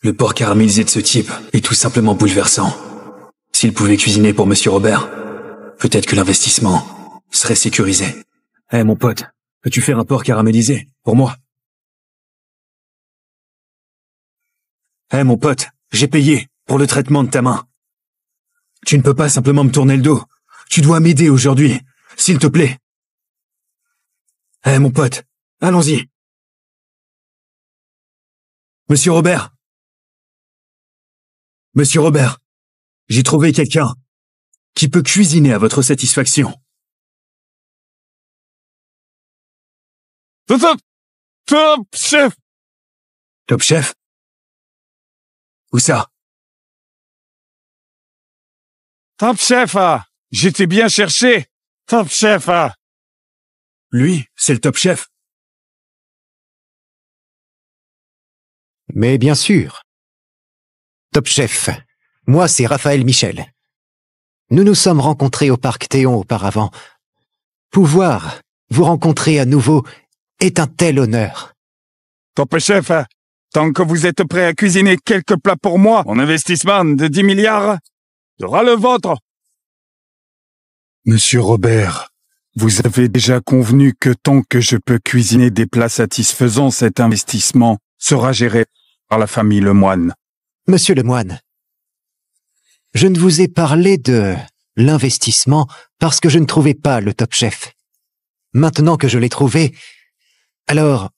Le porc caramélisé de ce type est tout simplement bouleversant. S'il pouvait cuisiner pour Monsieur Robert, peut-être que l'investissement serait sécurisé. Eh, mon pote, peux-tu faire un porc caramélisé pour moi? Eh, mon pote, j'ai payé pour le traitement de ta main. Tu ne peux pas simplement me tourner le dos. Tu dois m'aider aujourd'hui, s'il te plaît. Eh, mon pote, allons-y. Monsieur Robert. Monsieur Robert, j'ai trouvé quelqu'un qui peut cuisiner à votre satisfaction. Top chef! Top chef? Où ça? Top chef, ah! J'étais bien cherché! Top chef, ah! Lui, c'est le top chef. Mais bien sûr. Top chef, moi c'est Raphaël Michel. Nous nous sommes rencontrés au parc Théon auparavant. Pouvoir vous rencontrer à nouveau est un tel honneur. Top chef, ah! Tant que vous êtes prêt à cuisiner quelques plats pour moi, mon investissement de 10 milliards sera le vôtre. Monsieur Robert, vous avez déjà convenu que tant que je peux cuisiner des plats satisfaisants, cet investissement sera géré par la famille Lemoine. Monsieur Lemoine, je ne vous ai parlé de l'investissement parce que je ne trouvais pas le top chef. Maintenant que je l'ai trouvé, alors,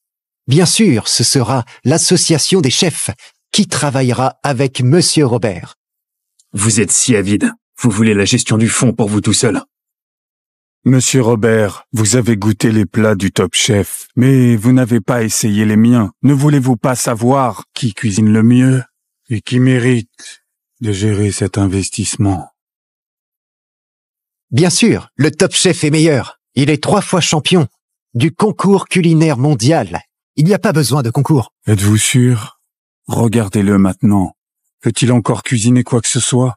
bien sûr, ce sera l'association des chefs qui travaillera avec Monsieur Robert. Vous êtes si avide. Vous voulez la gestion du fonds pour vous tout seul. Monsieur Robert, vous avez goûté les plats du top chef, mais vous n'avez pas essayé les miens. Ne voulez-vous pas savoir qui cuisine le mieux et qui mérite de gérer cet investissement? Bien sûr, le top chef est meilleur. Il est 3 fois champion du concours culinaire mondial. Il n'y a pas besoin de concours. Êtes-vous sûr? Regardez-le maintenant. Peut-il encore cuisiner quoi que ce soit?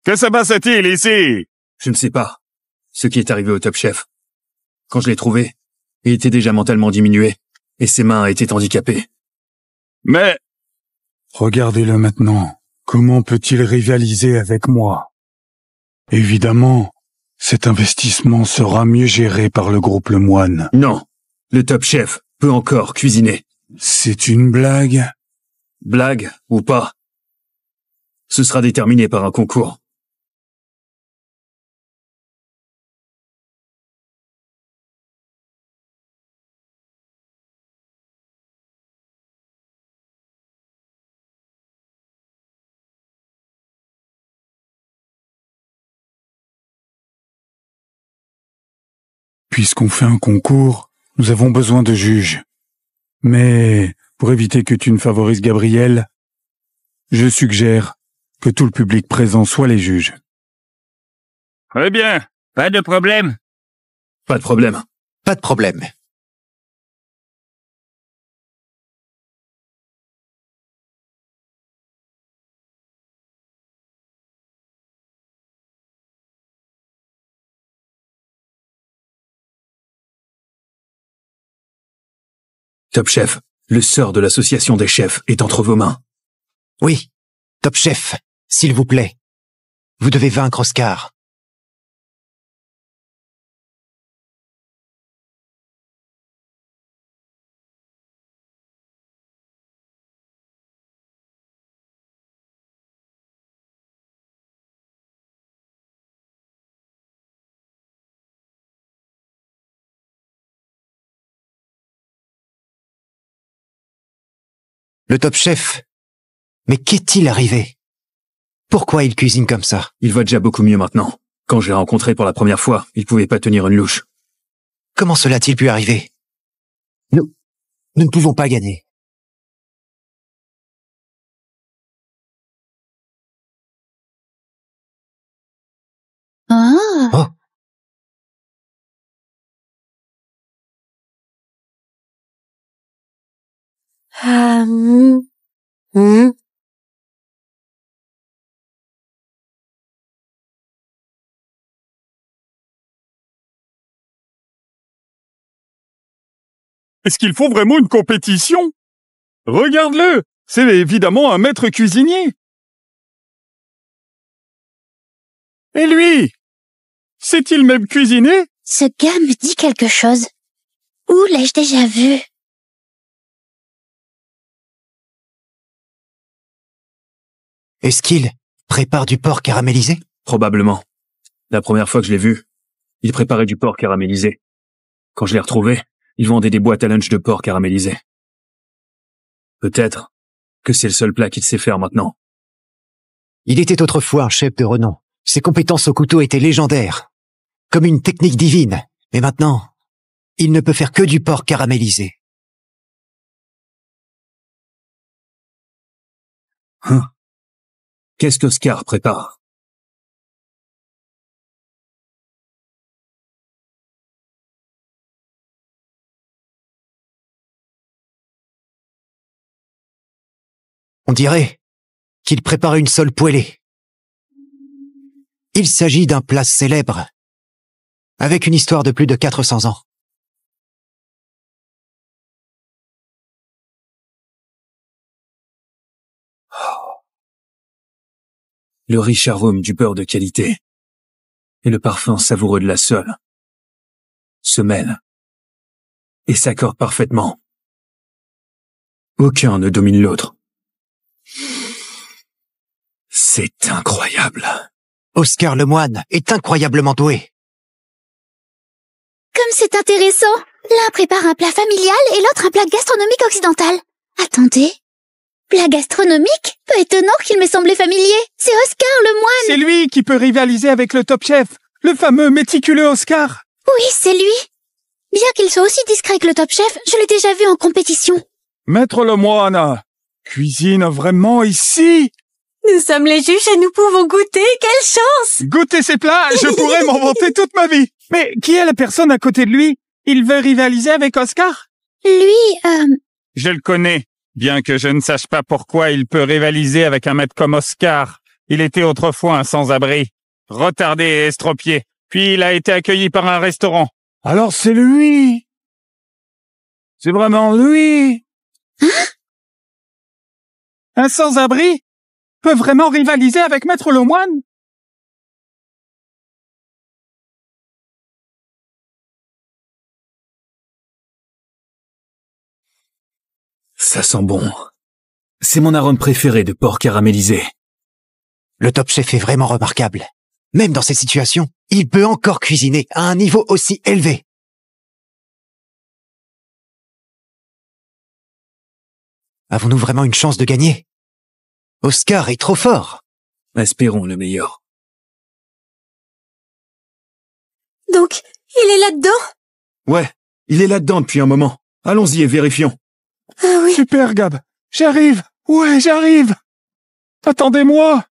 Que se passe-t-il ici? Je ne sais pas ce qui est arrivé au top chef. Quand je l'ai trouvé, il était déjà mentalement diminué et ses mains étaient handicapées. Mais... Regardez-le maintenant. Comment peut-il rivaliser avec moi? Évidemment, cet investissement sera mieux géré par le groupe Lemoine. Non, le top chef peut encore cuisiner. C'est une blague? Blague ou pas? Ce sera déterminé par un concours. Puisqu'on fait un concours, nous avons besoin de juges. Mais, pour éviter que tu ne favorises Gabriel, je suggère que tout le public présent soit les juges. Très bien, pas de problème. Pas de problème. Pas de problème. Top chef, le sort de l'association des chefs est entre vos mains. Oui, top chef, s'il vous plaît. Vous devez vaincre Oscar. Le top chef. Mais qu'est-il arrivé? Pourquoi il cuisine comme ça? Il va déjà beaucoup mieux maintenant. Quand je l'ai rencontré pour la première fois, il pouvait pas tenir une louche. Comment cela a-t-il pu arriver? Nous ne pouvons pas gagner. Ah. Oh. Est-ce qu'il faut vraiment une compétition? Regarde-le! C'est évidemment un maître cuisinier. Et lui? Sait-il même cuisiner? Ce gars me dit quelque chose. Où l'ai-je déjà vu? Est-ce qu'il prépare du porc caramélisé? Probablement. La première fois que je l'ai vu, il préparait du porc caramélisé. Quand je l'ai retrouvé, il vendait des boîtes à lunch de porc caramélisé. Peut-être que c'est le seul plat qu'il sait faire maintenant. Il était autrefois un chef de renom. Ses compétences au couteau étaient légendaires. Comme une technique divine. Mais maintenant, il ne peut faire que du porc caramélisé. Qu'est-ce qu'Oscar prépare? On dirait qu'il prépare une sole poêlée. Il s'agit d'un plat célèbre, avec une histoire de plus de 400 ans. Le riche arôme du beurre de qualité et le parfum savoureux de la sole se mêlent et s'accordent parfaitement. Aucun ne domine l'autre. C'est incroyable. Oscar Lemoine est incroyablement doué. Comme c'est intéressant. L'un prépare un plat familial et l'autre un plat gastronomique occidental. Attendez. Plat gastronomique? Peu étonnant qu'il m'ait semblé familier. C'est Oscar Lemoine. C'est lui qui peut rivaliser avec le top chef, le fameux méticuleux Oscar. Oui, c'est lui. Bien qu'il soit aussi discret que le top chef, je l'ai déjà vu en compétition. Maître Lemoine, cuisine vraiment ici? Nous sommes les juges et nous pouvons goûter. Quelle chance! Goûter ces plats, je pourrais m'en vanter toute ma vie. Mais qui est la personne à côté de lui? Il veut rivaliser avec Oscar? Lui, Je le connais, bien que je ne sache pas pourquoi il peut rivaliser avec un maître comme Oscar. Il était autrefois un sans-abri, retardé et estropié. Puis il a été accueilli par un restaurant. Alors c'est lui! C'est vraiment lui! Un sans-abri peut vraiment rivaliser avec Maître Lemoine? Ça sent bon. C'est mon arôme préféré de porc caramélisé. Le top chef est vraiment remarquable. Même dans cette situation, il peut encore cuisiner à un niveau aussi élevé. Avons-nous vraiment une chance de gagner? Oscar est trop fort. Espérons le meilleur. Donc, il est là-dedans? Ouais, il est là-dedans depuis un moment. Allons-y et vérifions. Ah oui. Super, Gab. J'arrive. Ouais, j'arrive. Attendez-moi.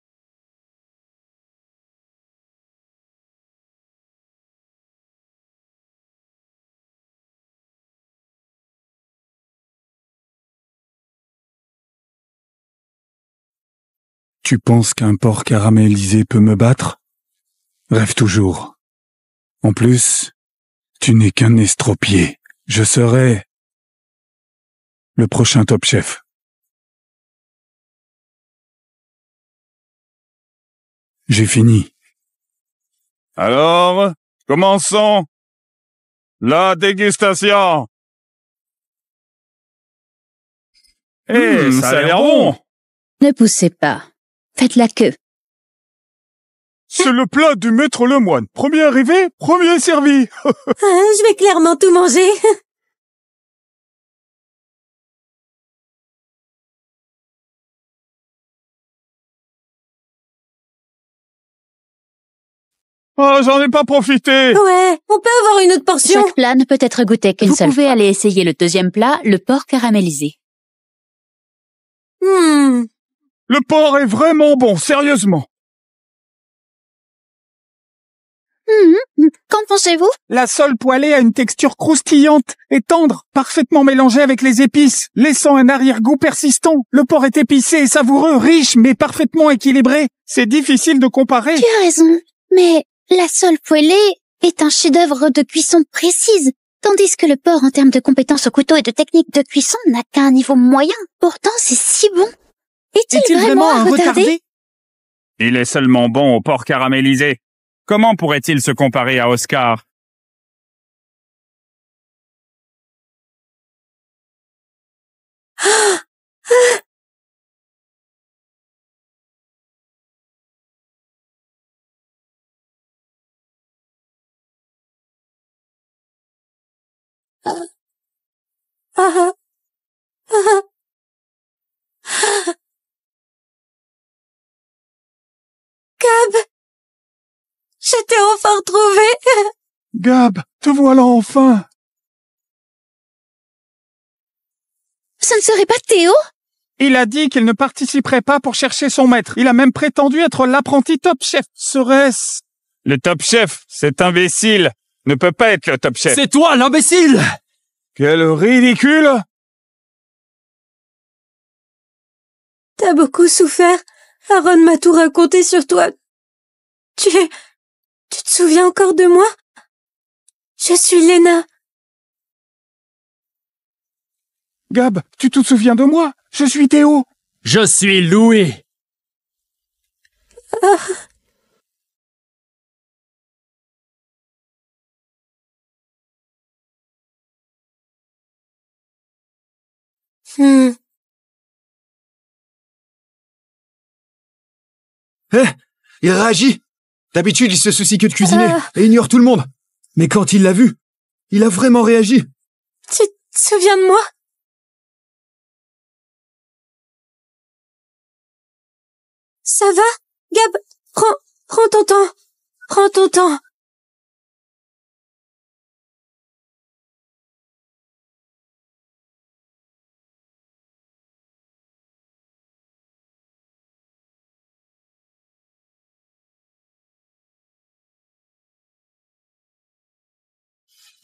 Tu penses qu'un porc caramélisé peut me battre? Rêve toujours. En plus, tu n'es qu'un estropié. Je serai le prochain top chef. J'ai fini. Alors, commençons la dégustation. Ça a l'air bon. ne poussez pas. Faites la queue. C'est le plat du maître Lemoine. Premier arrivé, premier servi. Je vais clairement tout manger. Oh, j'en ai pas profité. Ouais, on peut avoir une autre portion. Chaque plat ne peut être goûté qu'une seule fois. Vous pouvez aller essayer le deuxième plat, le porc caramélisé. Le porc est vraiment bon, sérieusement. Qu'en pensez-vous? La sole poêlée a une texture croustillante et tendre, parfaitement mélangée avec les épices, laissant un arrière-goût persistant. Le porc est épicé et savoureux, riche mais parfaitement équilibré. C'est difficile de comparer. Tu as raison, mais la sole poêlée est un chef-d'œuvre de cuisson précise, tandis que le porc, en termes de compétences au couteau et de technique de cuisson, n'a qu'un niveau moyen. Pourtant, c'est si bon. Est-il vraiment un retardé? Il est seulement bon au porc caramélisé. Comment pourrait-il se comparer à Oscar? Gab, je t'ai enfin retrouvé. Gab, te voilà enfin. Ce ne serait pas Théo? Il a dit qu'il ne participerait pas pour chercher son maître. Il a même prétendu être l'apprenti top chef. Serait-ce... Le top chef, cet imbécile, ne peut pas être le top chef. C'est toi, l'imbécile! Quel ridicule! T'as beaucoup souffert. Aaron m'a tout raconté sur toi. Tu te souviens encore de moi? Je suis Lena. Gab, tu te souviens de moi? Je suis Théo. Je suis Louis. Il réagit. D'habitude, il se soucie que de cuisiner et ignore tout le monde. Mais quand il l'a vu, il a vraiment réagi. Tu te souviens de moi? Ça va? Gab, prends ton temps. Prends ton temps.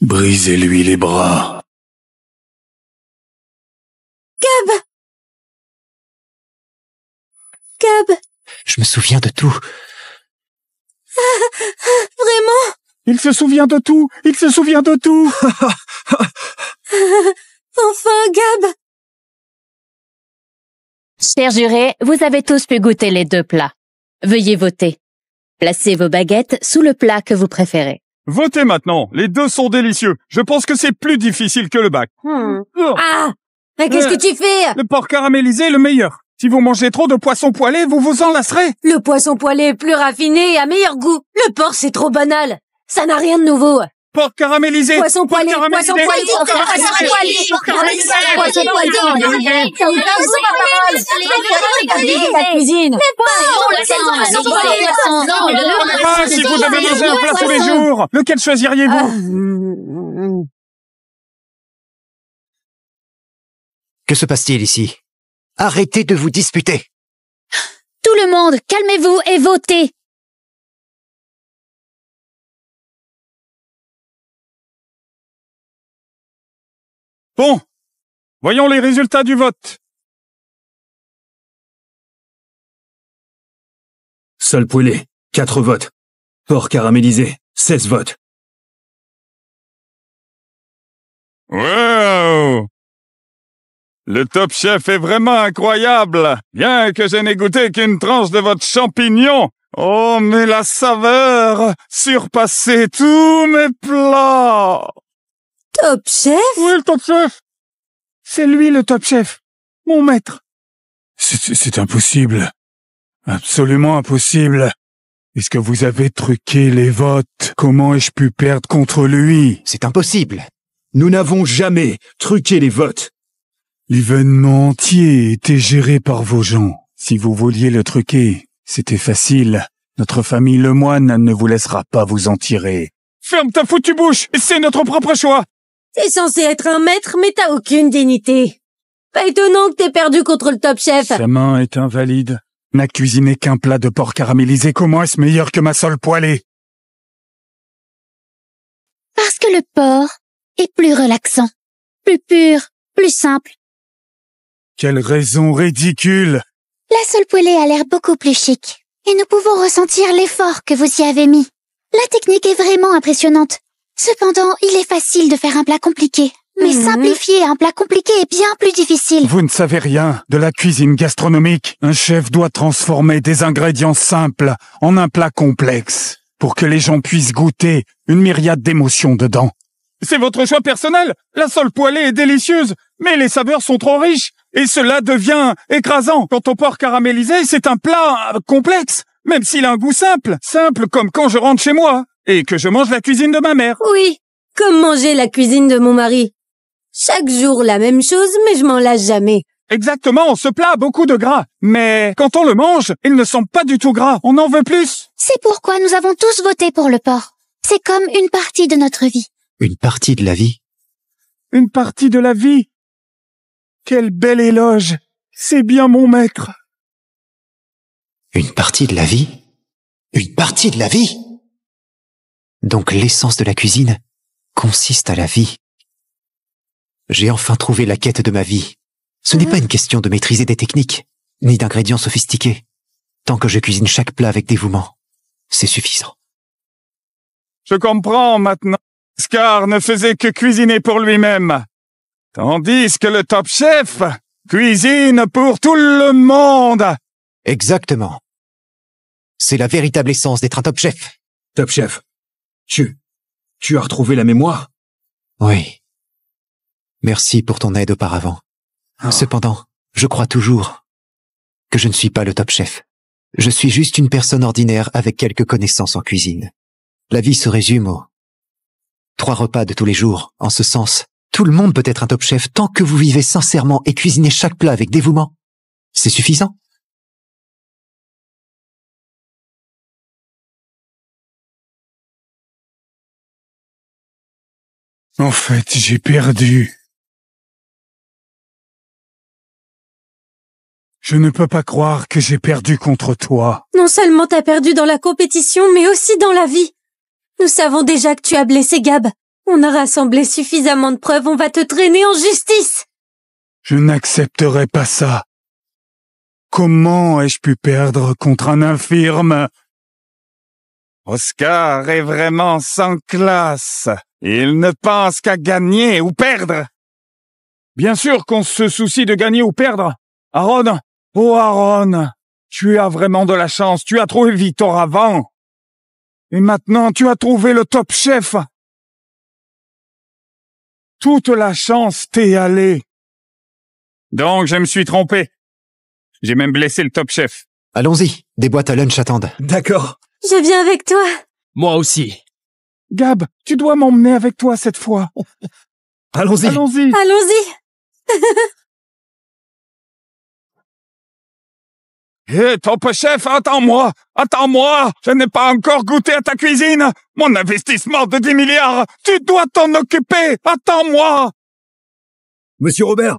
Brisez-lui les bras. Gab, Je me souviens de tout. vraiment? Il se souvient de tout. Il se souvient de tout. Enfin, Gab. Chers jurés, vous avez tous pu goûter les deux plats. Veuillez voter. Placez vos baguettes sous le plat que vous préférez. Votez maintenant, les deux sont délicieux. Je pense que c'est plus difficile que le bac. Ah! Mais qu'est-ce que tu fais? Le porc caramélisé est le meilleur. Si vous mangez trop de poisson poêlé, vous vous en lasserez. Le poisson poêlé est plus raffiné et a meilleur goût. Le porc, c'est trop banal. Ça n'a rien de nouveau. Porc caramélisé. Poisson poêlé, poisson poêlé, poisson poêlé, porc caramélisé, poisson poêlé. La cuisine. Ah, si vous devez manger un plat tous les jours, lequel choisiriez-vous? Que se passe-t-il ici? Arrêtez de vous disputer. Tout le monde, calmez-vous et votez. Bon, voyons les résultats du vote. Sole poêlée, 4 votes. Porc caramélisé, 16 votes. Wow! Le top chef est vraiment incroyable. Bien que je n'ai goûté qu'une tranche de votre champignon. Oh, mais la saveur surpassait tous mes plats. Top chef? Oui, le top chef. C'est lui le top chef. Mon maître. C'est impossible. Absolument impossible. Est-ce que vous avez truqué les votes? Comment ai-je pu perdre contre lui? C'est impossible. Nous n'avons jamais truqué les votes. L'événement entier était géré par vos gens. Si vous vouliez le truquer, c'était facile. Notre famille Lemoine ne vous laissera pas vous en tirer. Ferme ta foutue bouche, c'est notre propre choix. T'es censé être un maître, mais t'as aucune dignité. Pas étonnant que t'aies perdu contre le top chef. Sa main est invalide. N'a cuisiné qu'un plat de porc caramélisé. Comment est-ce meilleur que ma sole poêlée? Parce que le porc est plus relaxant, plus pur, plus simple. Quelle raison ridicule! La sole poêlée a l'air beaucoup plus chic. Et nous pouvons ressentir l'effort que vous y avez mis. La technique est vraiment impressionnante. Cependant, il est facile de faire un plat compliqué. Mais simplifier un plat compliqué est bien plus difficile. Vous ne savez rien de la cuisine gastronomique. Un chef doit transformer des ingrédients simples en un plat complexe pour que les gens puissent goûter une myriade d'émotions dedans. C'est votre choix personnel. La sole poêlée est délicieuse, mais les saveurs sont trop riches. Et cela devient écrasant. Quant au porc caramélisé, c'est un plat complexe. Même s'il a un goût simple. Simple comme quand je rentre chez moi. Et que je mange la cuisine de ma mère. Oui, comme manger la cuisine de mon mari. Chaque jour la même chose, mais je m'en lasse jamais. Exactement, ce plat a beaucoup de gras. Mais quand on le mange, il ne sent pas du tout gras. On en veut plus. C'est pourquoi nous avons tous voté pour le porc. C'est comme une partie de notre vie. Une partie de la vie? Une partie de la vie? Quel bel éloge! C'est bien mon maître. Une partie de la vie? Une partie de la vie? Donc l'essence de la cuisine consiste à la vie. J'ai enfin trouvé la quête de ma vie. Ce n'est pas une question de maîtriser des techniques, ni d'ingrédients sophistiqués. Tant que je cuisine chaque plat avec dévouement, c'est suffisant. Je comprends maintenant. Scar ne faisait que cuisiner pour lui-même. Tandis que le top chef cuisine pour tout le monde. Exactement. C'est la véritable essence d'être un top chef. Top chef, tu as retrouvé la mémoire? Oui. Merci pour ton aide auparavant. Cependant, je crois toujours que je ne suis pas le top chef. Je suis juste une personne ordinaire avec quelques connaissances en cuisine. La vie se résume aux 3 repas de tous les jours. En ce sens, tout le monde peut être un top chef tant que vous vivez sincèrement et cuisinez chaque plat avec dévouement. C'est suffisant. En fait, j'ai perdu. Je ne peux pas croire que j'ai perdu contre toi. Non seulement t'as perdu dans la compétition, mais aussi dans la vie. Nous savons déjà que tu as blessé Gab. On a rassemblé suffisamment de preuves, on va te traîner en justice. Je n'accepterai pas ça. Comment ai-je pu perdre contre un infirme? Oscar est vraiment sans classe. Il ne pense qu'à gagner ou perdre. Bien sûr qu'on se soucie de gagner ou perdre. Aaron, oh Aaron, tu as vraiment de la chance. Tu as trouvé Victor avant. Et maintenant, tu as trouvé le top chef. Toute la chance t'est allée. Donc, je me suis trompé. J'ai même blessé le top chef. Allons-y, des boîtes à lunch attendent. D'accord. Je viens avec toi. Moi aussi. Gab, tu dois m'emmener avec toi cette fois. Allons-y. Allons-y. Allons-y. Hé, top chef, attends-moi. Attends-moi. Je n'ai pas encore goûté à ta cuisine. Mon investissement de 10 milliards. Tu dois t'en occuper. Attends-moi. Monsieur Robert,